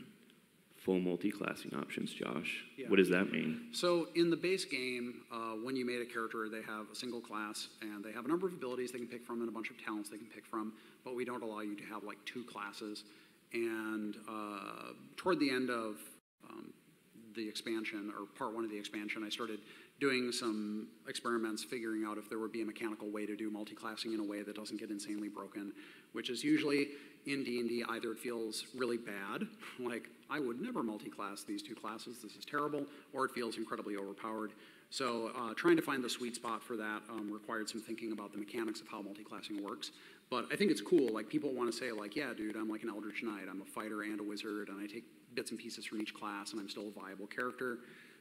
Full multi-classing options, Josh. Yeah. What does that mean? So in the base game, when you made a character, they have a single class, and they have a number of abilities they can pick from and a bunch of talents they can pick from, but we don't allow you to have like 2 classes. And toward the end of the expansion, or part 1 of the expansion, I started doing some experiments figuring out if there would be a mechanical way to do multi-classing in a way that doesn't get insanely broken, which is usually in D&D either it feels really bad, like I would never multi-class these 2 classes, this is terrible, or it feels incredibly overpowered. So trying to find the sweet spot for that required some thinking about the mechanics of how multi-classing works. But I think it's cool, like people want to say like, yeah dude, I'm like an Eldritch Knight, I'm a fighter and a wizard, and I take bits and pieces from each class and I'm still a viable character.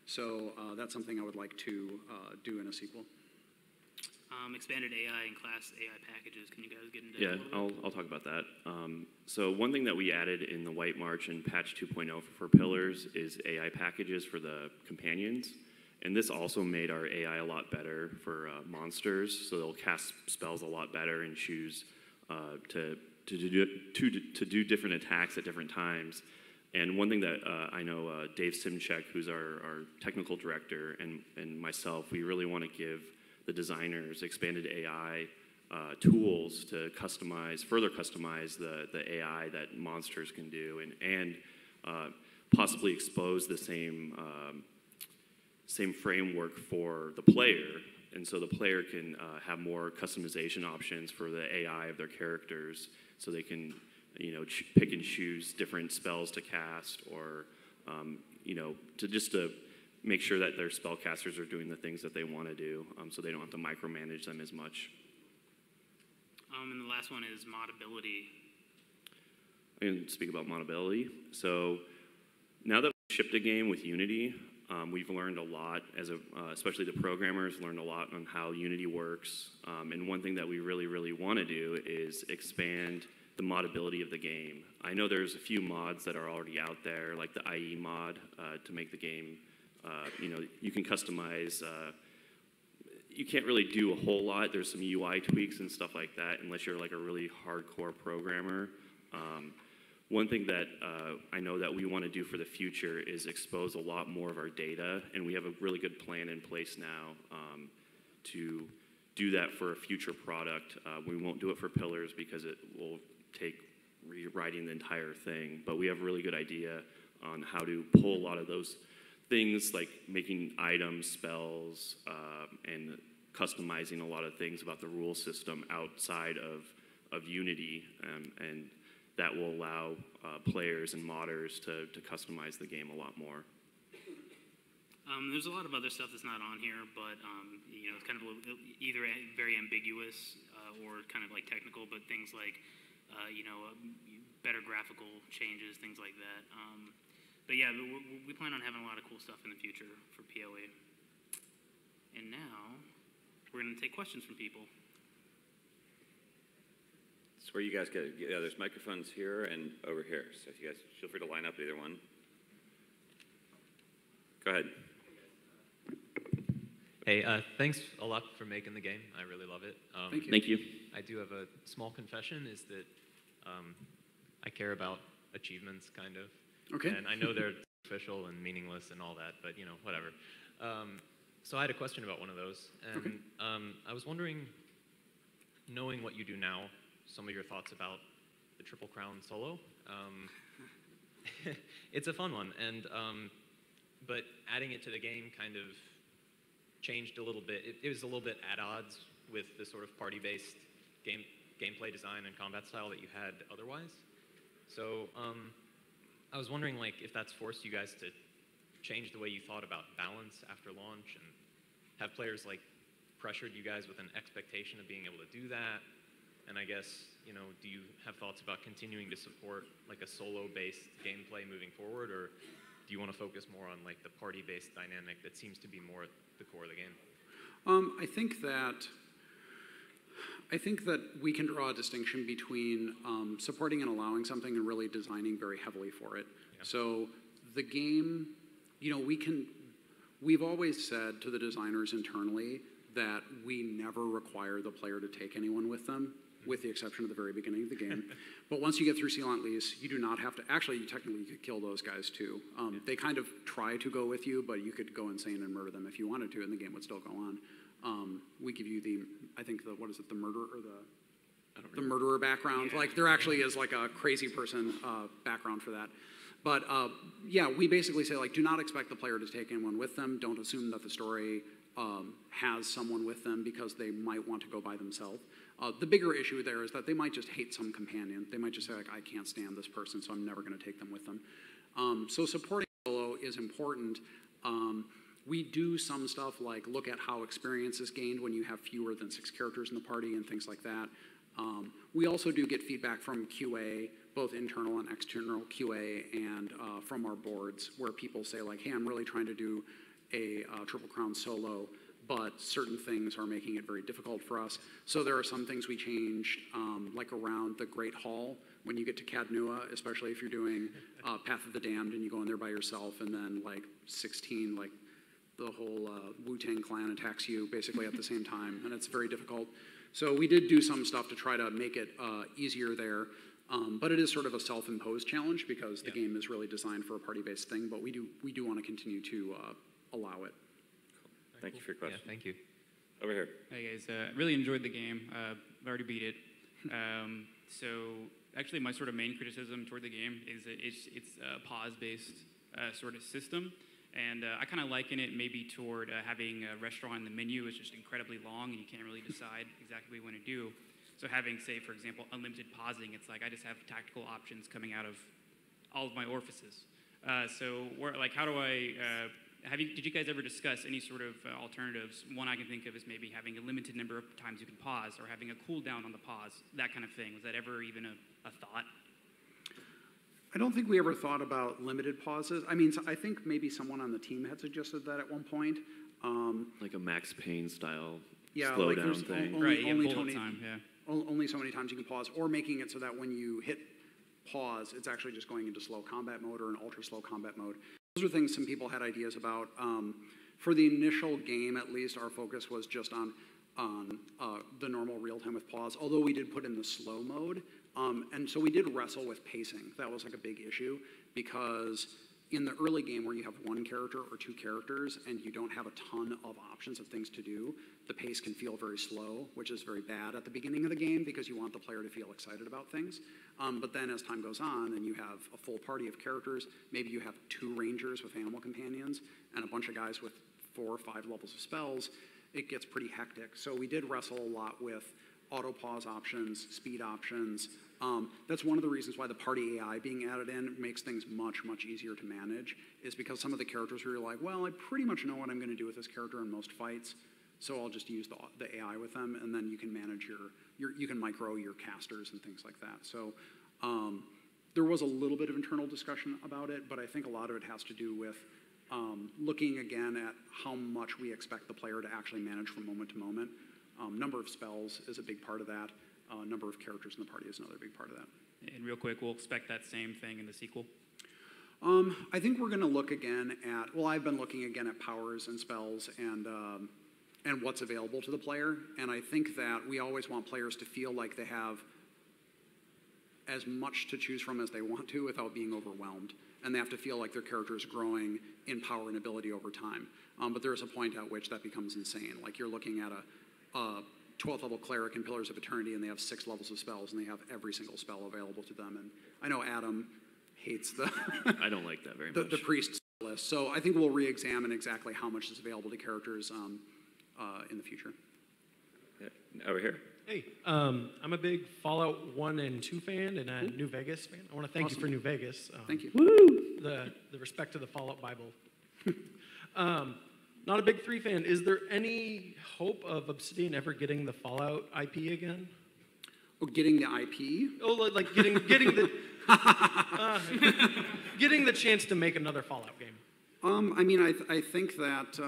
So that's something I would like to do in a sequel. Expanded AI and class AI packages. Can you guys get into Yeah, that a little bit? I'll talk about that. So one thing that we added in the White March and patch 2.0 for Pillars is AI packages for the companions. And this also made our AI a lot better for monsters, so they'll cast spells a lot better and choose to do different attacks at different times. And one thing that I know Dave Simchek, who's our technical director, and myself, we really want to give the designers expanded AI tools to further customize the AI that monsters can do, and possibly expose the same framework for the player. And so the player can have more customization options for the AI of their characters, so they can pick and choose different spells to cast, or to make sure that their spellcasters are doing the things that they want to do, so they don't have to micromanage them as much. And the last one is modability. I can speak about modability. So now that we've shipped a game with Unity, we've learned a lot, especially the programmers learned a lot on how Unity works. And one thing that we really, really want to do is expand the modability of the game. I know there's a few mods that are already out there, like the IE mod to make the game. You can customize. You can't really do a whole lot. There's some UI tweaks and stuff like that, unless you're like a really hardcore programmer. One thing that I know that we want to do for the future is expose a lot more of our data, and we have a really good plan in place now to do that for a future product. We won't do it for Pillars because it will take rewriting the entire thing, but we have a really good idea on how to pull a lot of those things, like making items, spells, and customizing a lot of things about the rule system outside of Unity, and that will allow players and modders to customize the game a lot more. There's a lot of other stuff that's not on here, but it's kind of either very ambiguous or kind of like technical, but things like better graphical changes, things like that. But yeah, we plan on having a lot of cool stuff in the future for PoE. And now we're going to take questions from people. It's where you guys get, there's microphones here and over here. So if you guys feel free to line up either one. Go ahead. Hey, thanks a lot for making the game. I really love it. Thank you. Thank you. I do have a small confession, is that I care about achievements, kind of. Okay. And I know they're official and meaningless and all that, but, whatever. So I had a question about one of those. And Okay. I was wondering, knowing what you do now, some of your thoughts about the Triple Crown solo. It's a fun one, and but adding it to the game kind of changed a little bit. It was a little bit at odds with the sort of party-based gameplay design and combat style that you had otherwise. So I was wondering, like, if that's forced you guys to change the way you thought about balance after launch, and have players like pressured you guys with an expectation of being able to do that. And I guess, do you have thoughts about continuing to support like a solo-based gameplay moving forward, or do you want to focus more on like the party-based dynamic that seems to be more at the core of the game? I think that I think that we can draw a distinction between supporting and allowing something and really designing very heavily for it. Yeah. So the game, we've always said to the designers internally that we never require the player to take anyone with them, with the exception of the very beginning of the game. But once you get through Seal on Lease, you do not have to, actually you technically could kill those guys too. They kind of try to go with you, but you could go insane and murder them if you wanted to, and the game would still go on. We give you the, I think the murderer or the murderer background. Yeah. Like there actually is like a crazy person background for that. But yeah, we basically say like, do not expect the player to take anyone with them. Don't assume that the story has someone with them because they might want to go by themselves. The bigger issue there is that they might just hate some companion. They might just say like, I can't stand this person, so I'm never going to take them with them. So supporting solo is important. We do some stuff like look at how experience is gained when you have fewer than 6 characters in the party and things like that. We also do get feedback from QA, both internal and external QA, and from our boards where people say like, hey, I'm really trying to do a Triple Crown solo, but certain things are making it very difficult for us. So there are some things we changed, like around the Great Hall, when you get to Cadnua, especially if you're doing Path of the Damned and you go in there by yourself, and then like 16, like the whole Wu-Tang clan attacks you basically at the same time, and it's very difficult. So we did do some stuff to try to make it easier there, but it is sort of a self-imposed challenge because the game is really designed for a party-based thing, but we do want to continue to allow it. Thank you for your question. Yeah, thank you. Over here. Hey guys, really enjoyed the game. I've already beat it. So actually my sort of main criticism toward the game is that it's a pause-based sort of system. And I kind of liken it maybe toward having a restaurant in the menu is just incredibly long and you can't really decide exactly what you want to do. So having, say, for example, unlimited pausing, it's like I just have tactical options coming out of all of my orifices. So how do I, did you guys ever discuss any sort of alternatives? One I can think of is maybe having a limited number of times you can pause or having a cooldown on the pause, that kind of thing. Was that ever even a thought? I don't think we ever thought about limited pauses. I mean, I think maybe someone on the team had suggested that at one point. Like a Max Payne style like slowdown thing. Only so many times you can pause, or making it so that when you hit pause, it's actually just going into slow combat mode or an ultra slow combat mode. Those are things some people had ideas about. For the initial game, at least, our focus was just on the normal real time with pause, although we did put in the slow mode. And so we did wrestle with pacing. That was like a big issue because in the early game where you have 1 character or 2 characters and you don't have a ton of options of things to do, the pace can feel very slow, which is very bad at the beginning of the game because you want the player to feel excited about things. But then as time goes on and you have a full party of characters, maybe you have 2 rangers with animal companions and a bunch of guys with 4 or 5 levels of spells, it gets pretty hectic. So we did wrestle a lot with auto pause options, speed options. That's one of the reasons why the party AI being added in makes things much, much easier to manage, is because some of the characters where you're like, well, I pretty much know what I'm going to do with this character in most fights, so I'll just use the AI with them, and then you can manage you can micro your casters and things like that. So there was a little bit of internal discussion about it, but I think a lot of it has to do with looking again at how much we expect the player to actually manage from moment to moment. Number of spells is a big part of that. Number of characters in the party is another big part of that. And real quick, we'll expect that same thing in the sequel? I think we're going to look again at, well, I've been looking again at powers and spells and what's available to the player. And I think that we always want players to feel like they have as much to choose from as they want to without being overwhelmed. And they have to feel like their character is growing in power and ability over time. But there is a point at which that becomes insane. Like you're looking at a 12th level cleric in Pillars of Eternity and they have 6 levels of spells and they have every single spell available to them. And I know Adam hates the I don't like that very much. The priest list. So I think we'll re-examine exactly how much is available to characters in the future. Yeah. Over here. Hey, I'm a big Fallout 1 and 2 fan and a New Vegas fan. I want to thank you for New Vegas. Thank you. Woo! The respect to the Fallout Bible. Not a big 3 fan. Is there any hope of Obsidian ever getting the Fallout IP again? Oh, getting the IP? Oh, like getting the getting the chance to make another Fallout game. I mean, I think that,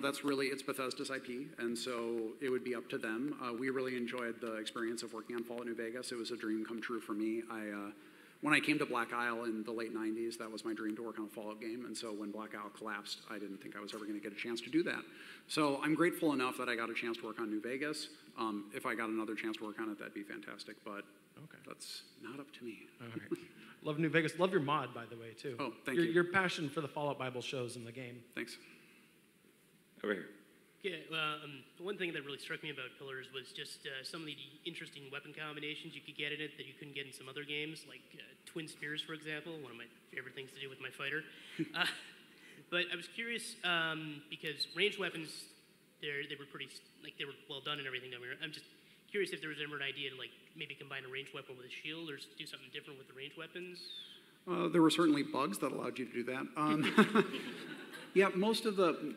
that's really, it's Bethesda's IP, and so it would be up to them. We really enjoyed the experience of working on Fallout New Vegas. It was a dream come true for me. When I came to Black Isle in the late 90s, that was my dream to work on a Fallout game, and so when Black Isle collapsed, I didn't think I was ever going to get a chance to do that. So I'm grateful enough that I got a chance to work on New Vegas. If I got another chance to work on it, that'd be fantastic, but that's not up to me. All right. Love New Vegas. Love your mod, by the way, too. Oh, thank you. Your passion for the Fallout Bible shows in the game. Thanks. Over here. Yeah, one thing that really struck me about Pillars was just some of the interesting weapon combinations you could get in it that you couldn't get in some other games, like Twin Spears, for example, one of my favorite things to do with my fighter. But I was curious because ranged weapons, they were pretty, like they were well done and everything. I'm just curious if there was ever an idea to like maybe combine a ranged weapon with a shield or do something different with the ranged weapons. There were certainly bugs that allowed you to do that. Yeah, most of the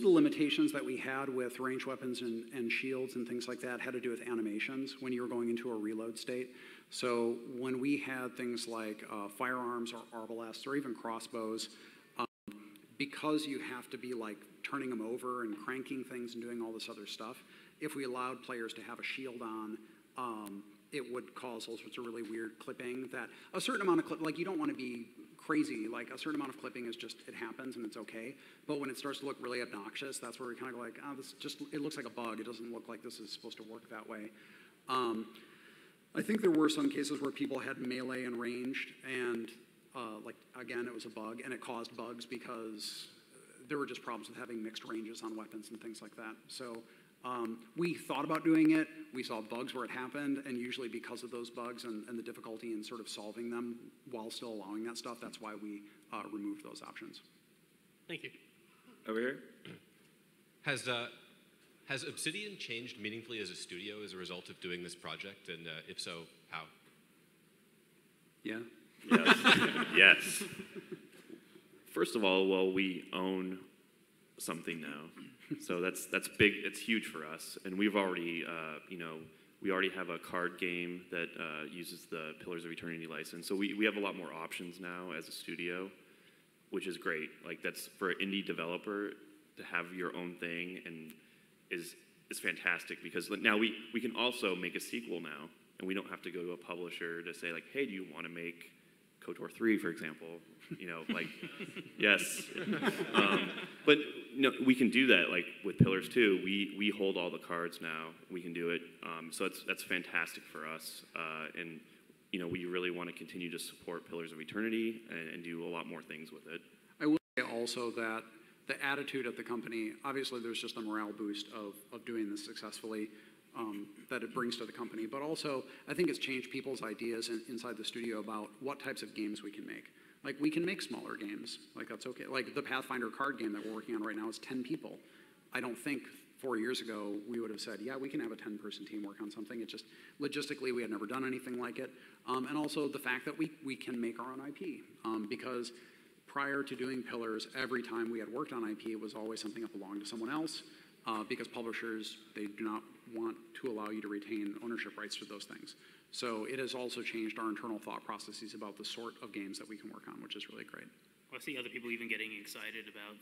limitations that we had with ranged weapons and shields and things like that had to do with animations when you were going into a reload state. So when we had things like firearms or arbalests or even crossbows, because you have to be like turning them over and cranking things and doing all this other stuff, if we allowed players to have a shield on, it would cause all sorts of really weird clipping that a certain amount of like you don't want to be crazy, like a certain amount of clipping is just, it happens and it's okay. But when it starts to look really obnoxious, that's where we kind of go like, this just, it looks like a bug. It doesn't look like this is supposed to work that way. I think there were some cases where people had melee and ranged and like, again, it was a bug and it caused bugs because there were just problems with having mixed ranges on weapons and things like that. So we thought about doing it. We saw bugs where it happened, and usually because of those bugs and the difficulty in sort of solving them while still allowing that stuff, that's why we removed those options. Thank you. Over here. Has Obsidian changed meaningfully as a studio as a result of doing this project, and if so, how? Yeah. Yes. Yes. First of all, well, we own something now. So that's big. It's huge for us, and we've already, we already have a card game that uses the Pillars of Eternity license. So we have a lot more options now as a studio, which is great. Like that's for an indie developer to have your own thing, and is fantastic because now we can also make a sequel now, and we don't have to go to a publisher to say like, hey, do you want to make KOTOR 3, for example? Like, yes. But we can do that, like, with Pillars 2. We hold all the cards now. We can do it. So that's fantastic for us. And, we really want to continue to support Pillars of Eternity and do a lot more things with it. I will say also that the attitude at the company, obviously there's just a morale boost of doing this successfully that it brings to the company. But also, I think it's changed people's ideas inside the studio about what types of games we can make. Like, we can make smaller games. Like, that's okay. Like, the Pathfinder card game that we're working on right now is 10 people. I don't think 4 years ago we would have said, yeah, we can have a 10-person team work on something. It just, logistically, we had never done anything like it. And also the fact that we can make our own IP. Because prior to doing Pillars, every time we had worked on IP, it was always something that belonged to someone else. Because publishers, they do not want to allow you to retain ownership rights to those things. So it has also changed our internal thought processes about the sort of games that we can work on, which is really great. Well, I see other people even getting excited about,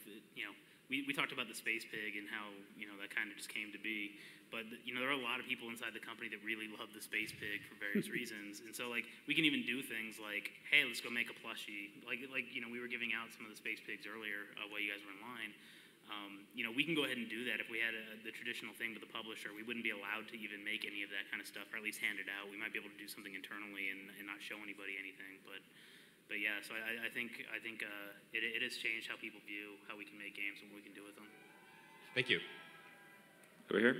we talked about the Space Pig and how, that kind of just came to be. But, there are a lot of people inside the company that really love the Space Pig for various reasons. And so, like, we can even do things like, hey, let's go make a plushie. Like we were giving out some of the Space Pigs earlier while you guys were in line. We can go ahead and do that. If we had the traditional thing with the publisher, we wouldn't be allowed to even make any of that kind of stuff, or at least hand it out. We might be able to do something internally and not show anybody anything. But yeah, so I think it has changed how people view how we can make games and what we can do with them. Thank you. Over here.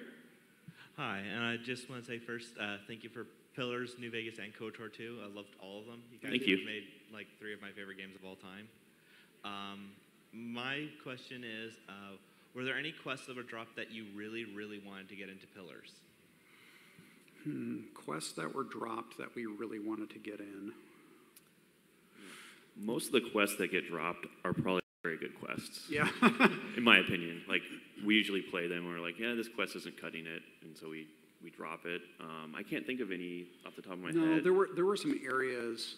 Hi, and I just want to say first, thank you for Pillars, New Vegas, and KOTOR 2. I loved all of them. You guys Thank you. made like 3 of my favorite games of all time. My question is, were there any quests that were dropped that you really, really wanted to get into Pillars? Quests that were dropped that we really wanted to get in. Most of the quests that get dropped are probably very good quests. Yeah. In my opinion. Like, we usually play them and we're like, yeah, this quest isn't cutting it, and so we drop it. I can't think of any off the top of my head. No, there were some areas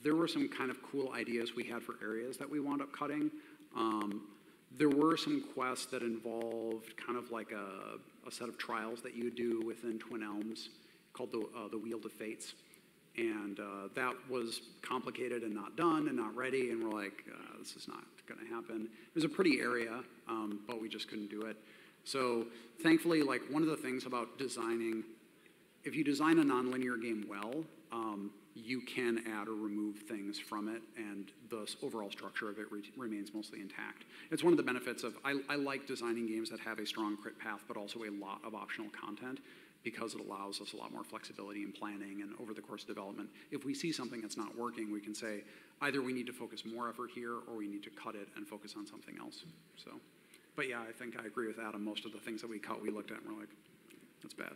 there were some kind of cool ideas we had for areas that we wound up cutting. There were some quests that involved kind of like a set of trials that you do within Twin Elms called the Wheel of Fates. And that was complicated and not done and not ready, and we're like, this is not going to happen. It was a pretty area, but we just couldn't do it. So thankfully, like one of the things about designing, if you design a nonlinear game well, you can add or remove things from it, and the overall structure of it remains mostly intact. It's one of the benefits of, I like designing games that have a strong crit path, but also a lot of optional content, because it allows us a lot more flexibility in planning and over the course of development. If we see something that's not working, we can say, either we need to focus more effort here, or we need to cut it and focus on something else. So, but yeah, I think I agree with Adam. Most of the things that we cut, we looked at and we're like, that's bad.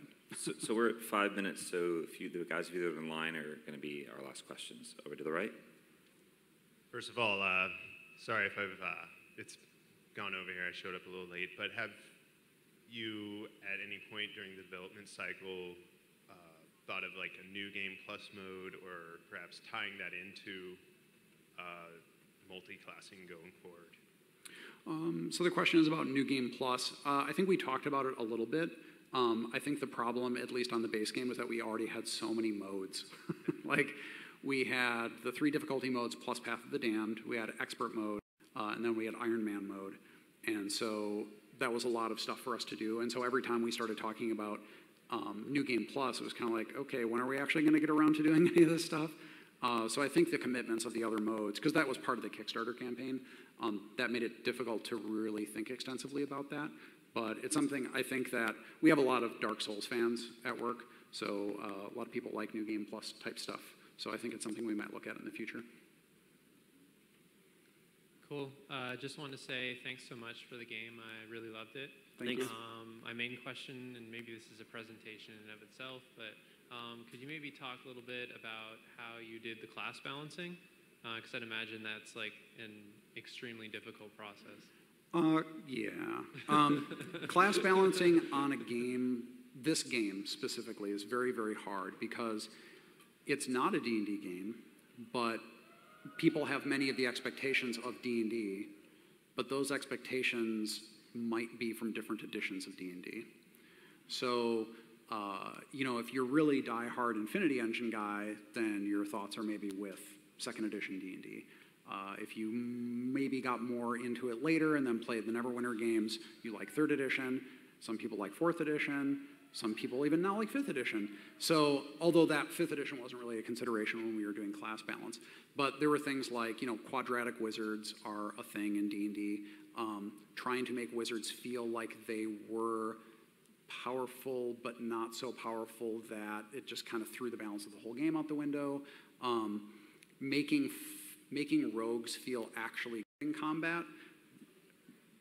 So we're at 5 minutes, so the guys of you that are in line are going to be our last questions. Over to the right. First of all, sorry if it's gone over here. I showed up a little late, but have you, at any point during the development cycle, thought of like a new game plus mode, or perhaps tying that into multi-classing going forward? So the question is about New Game Plus. I think we talked about it a little bit. I think the problem, at least on the base game, was that we already had so many modes. Like, we had the 3 difficulty modes plus Path of the Damned, we had Expert mode, and then we had Iron Man mode. And so that was a lot of stuff for us to do. And so every time we started talking about New Game Plus, it was kind of like, okay, when are we actually going to get around to doing any of this stuff? So I think the commitments of the other modes, because that was part of the Kickstarter campaign, that made it difficult to really think extensively about that. But it's something I think that we have a lot of Dark Souls fans at work, so a lot of people like New Game Plus type stuff. So I think it's something we might look at in the future. Cool. Just wanted to say thanks so much for the game. I really loved it. Thanks. My main question, and maybe this is a presentation in and of itself, but could you maybe talk a little bit about how you did the class balancing? Because I'd imagine that's like an extremely difficult process. Yeah. Class balancing on a game, this game specifically, is very, very hard because it's not a D&D game, but people have many of the expectations of D&D, but those expectations might be from different editions of D&D. So, you know, if you're really die-hard Infinity Engine guy, then your thoughts are maybe with 2nd edition D&D. If you maybe got more into it later and then played the Neverwinter games, you like 3rd edition. Some people like 4th edition. Some people even now like 5th edition. So, although that 5th edition wasn't really a consideration when we were doing class balance, but there were things like, you know, quadratic wizards are a thing in D&D. Trying to make wizards feel like they were powerful but not so powerful that it just kind of threw the balance of the whole game out the window. Making rogues feel actually good in combat,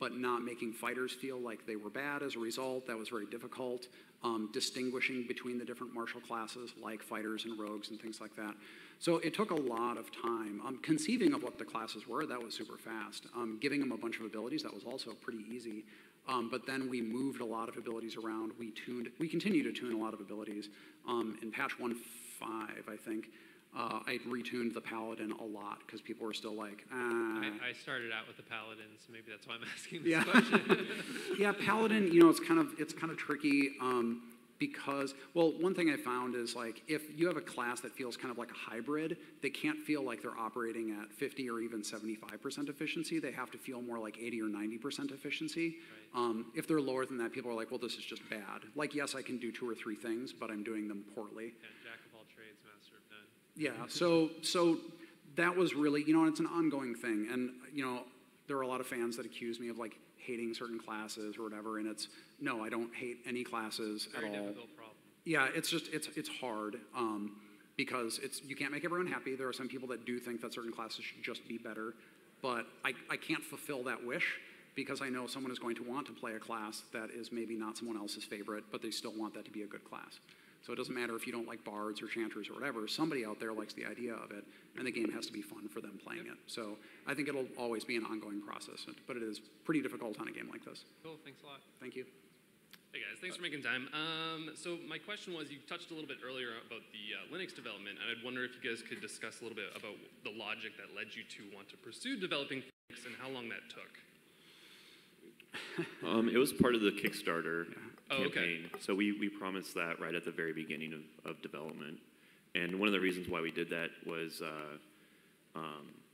but not making fighters feel like they were bad as a result. That was very difficult. Distinguishing between the different martial classes like fighters and rogues and things like that. So it took a lot of time. Conceiving of what the classes were, that was super fast. Giving them a bunch of abilities, that was also pretty easy. But then we moved a lot of abilities around. We continue to tune a lot of abilities. In patch 1.5, I think, I retuned the Paladin a lot because people were still like, I started out with the Paladin, so maybe that's why I'm asking this question. Yeah, Paladin, you know, it's kind of tricky because, well, one thing I found is like if you have a class that feels kind of like a hybrid, they can't feel like they're operating at 50 or even 75% efficiency. They have to feel more like 80 or 90% efficiency. Right. If they're lower than that, people are like, well, this is just bad. Like, yes, I can do 2 or 3 things, but I'm doing them poorly. Yeah, jack of all trades, master of none. Yeah, so that was really, you know, and it's an ongoing thing. And, you know, there are a lot of fans that accuse me of like hating certain classes or whatever, and it's, no, I don't hate any classes at all. Very difficult problem. Yeah, it's just, it's hard because you can't make everyone happy. There are some people that do think that certain classes should just be better, but I can't fulfill that wish because I know someone is going to want to play a class that is maybe not someone else's favorite, but they still want that to be a good class. So it doesn't matter if you don't like bards or chanters or whatever, somebody out there likes the idea of it, and the game has to be fun for them playing it. So I think it'll always be an ongoing process, but it is pretty difficult on a game like this. Cool, thanks a lot. Thank you. Hey guys, thanks for making time. So my question was, you touched a little bit earlier about the Linux development, and I'd wonder if you guys could discuss a little bit about the logic that led you to want to pursue developing Linux and how long that took. It was part of the Kickstarter Oh, okay. campaign. So we promised that right at the very beginning of development. And one of the reasons why we did that was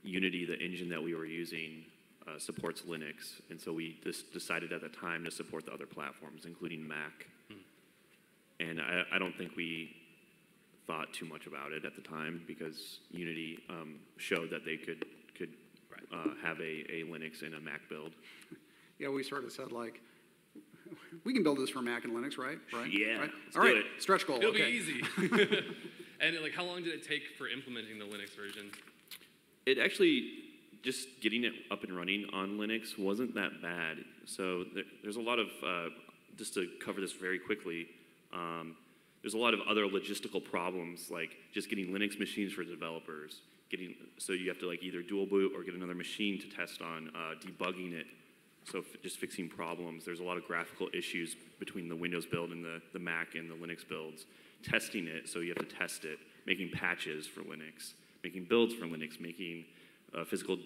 Unity, the engine that we were using, supports Linux. And so we just decided at the time to support the other platforms, including Mac. And I don't think we thought too much about it at the time because Unity showed that they could have a Linux and a Mac build. Yeah, we sort of said like, we can build this for Mac and Linux, right? Right? Yeah. Right? Let's All do right. it. Stretch goal. It'll okay. be easy. And like, how long did it take for implementing the Linux version? It actually, just getting it up and running on Linux wasn't that bad. So there's a lot of, just to cover this very quickly, there's a lot of other logistical problems, like just getting Linux machines for developers. So you have to like either dual boot or get another machine to test on, debugging it. So just fixing problems. There's a lot of graphical issues between the Windows build and the Mac and the Linux builds. Testing it, so you have to test it. Making patches for Linux. Making builds for Linux. Making physical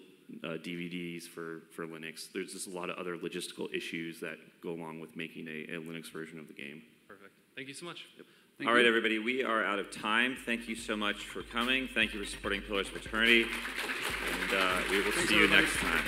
DVDs for Linux. There's just a lot of other logistical issues that go along with making a Linux version of the game. Perfect. Thank you so much. Yep. All right, everybody, we are out of time. Thank you so much for coming. Thank you for supporting Pillars of Eternity. And we will see you next time.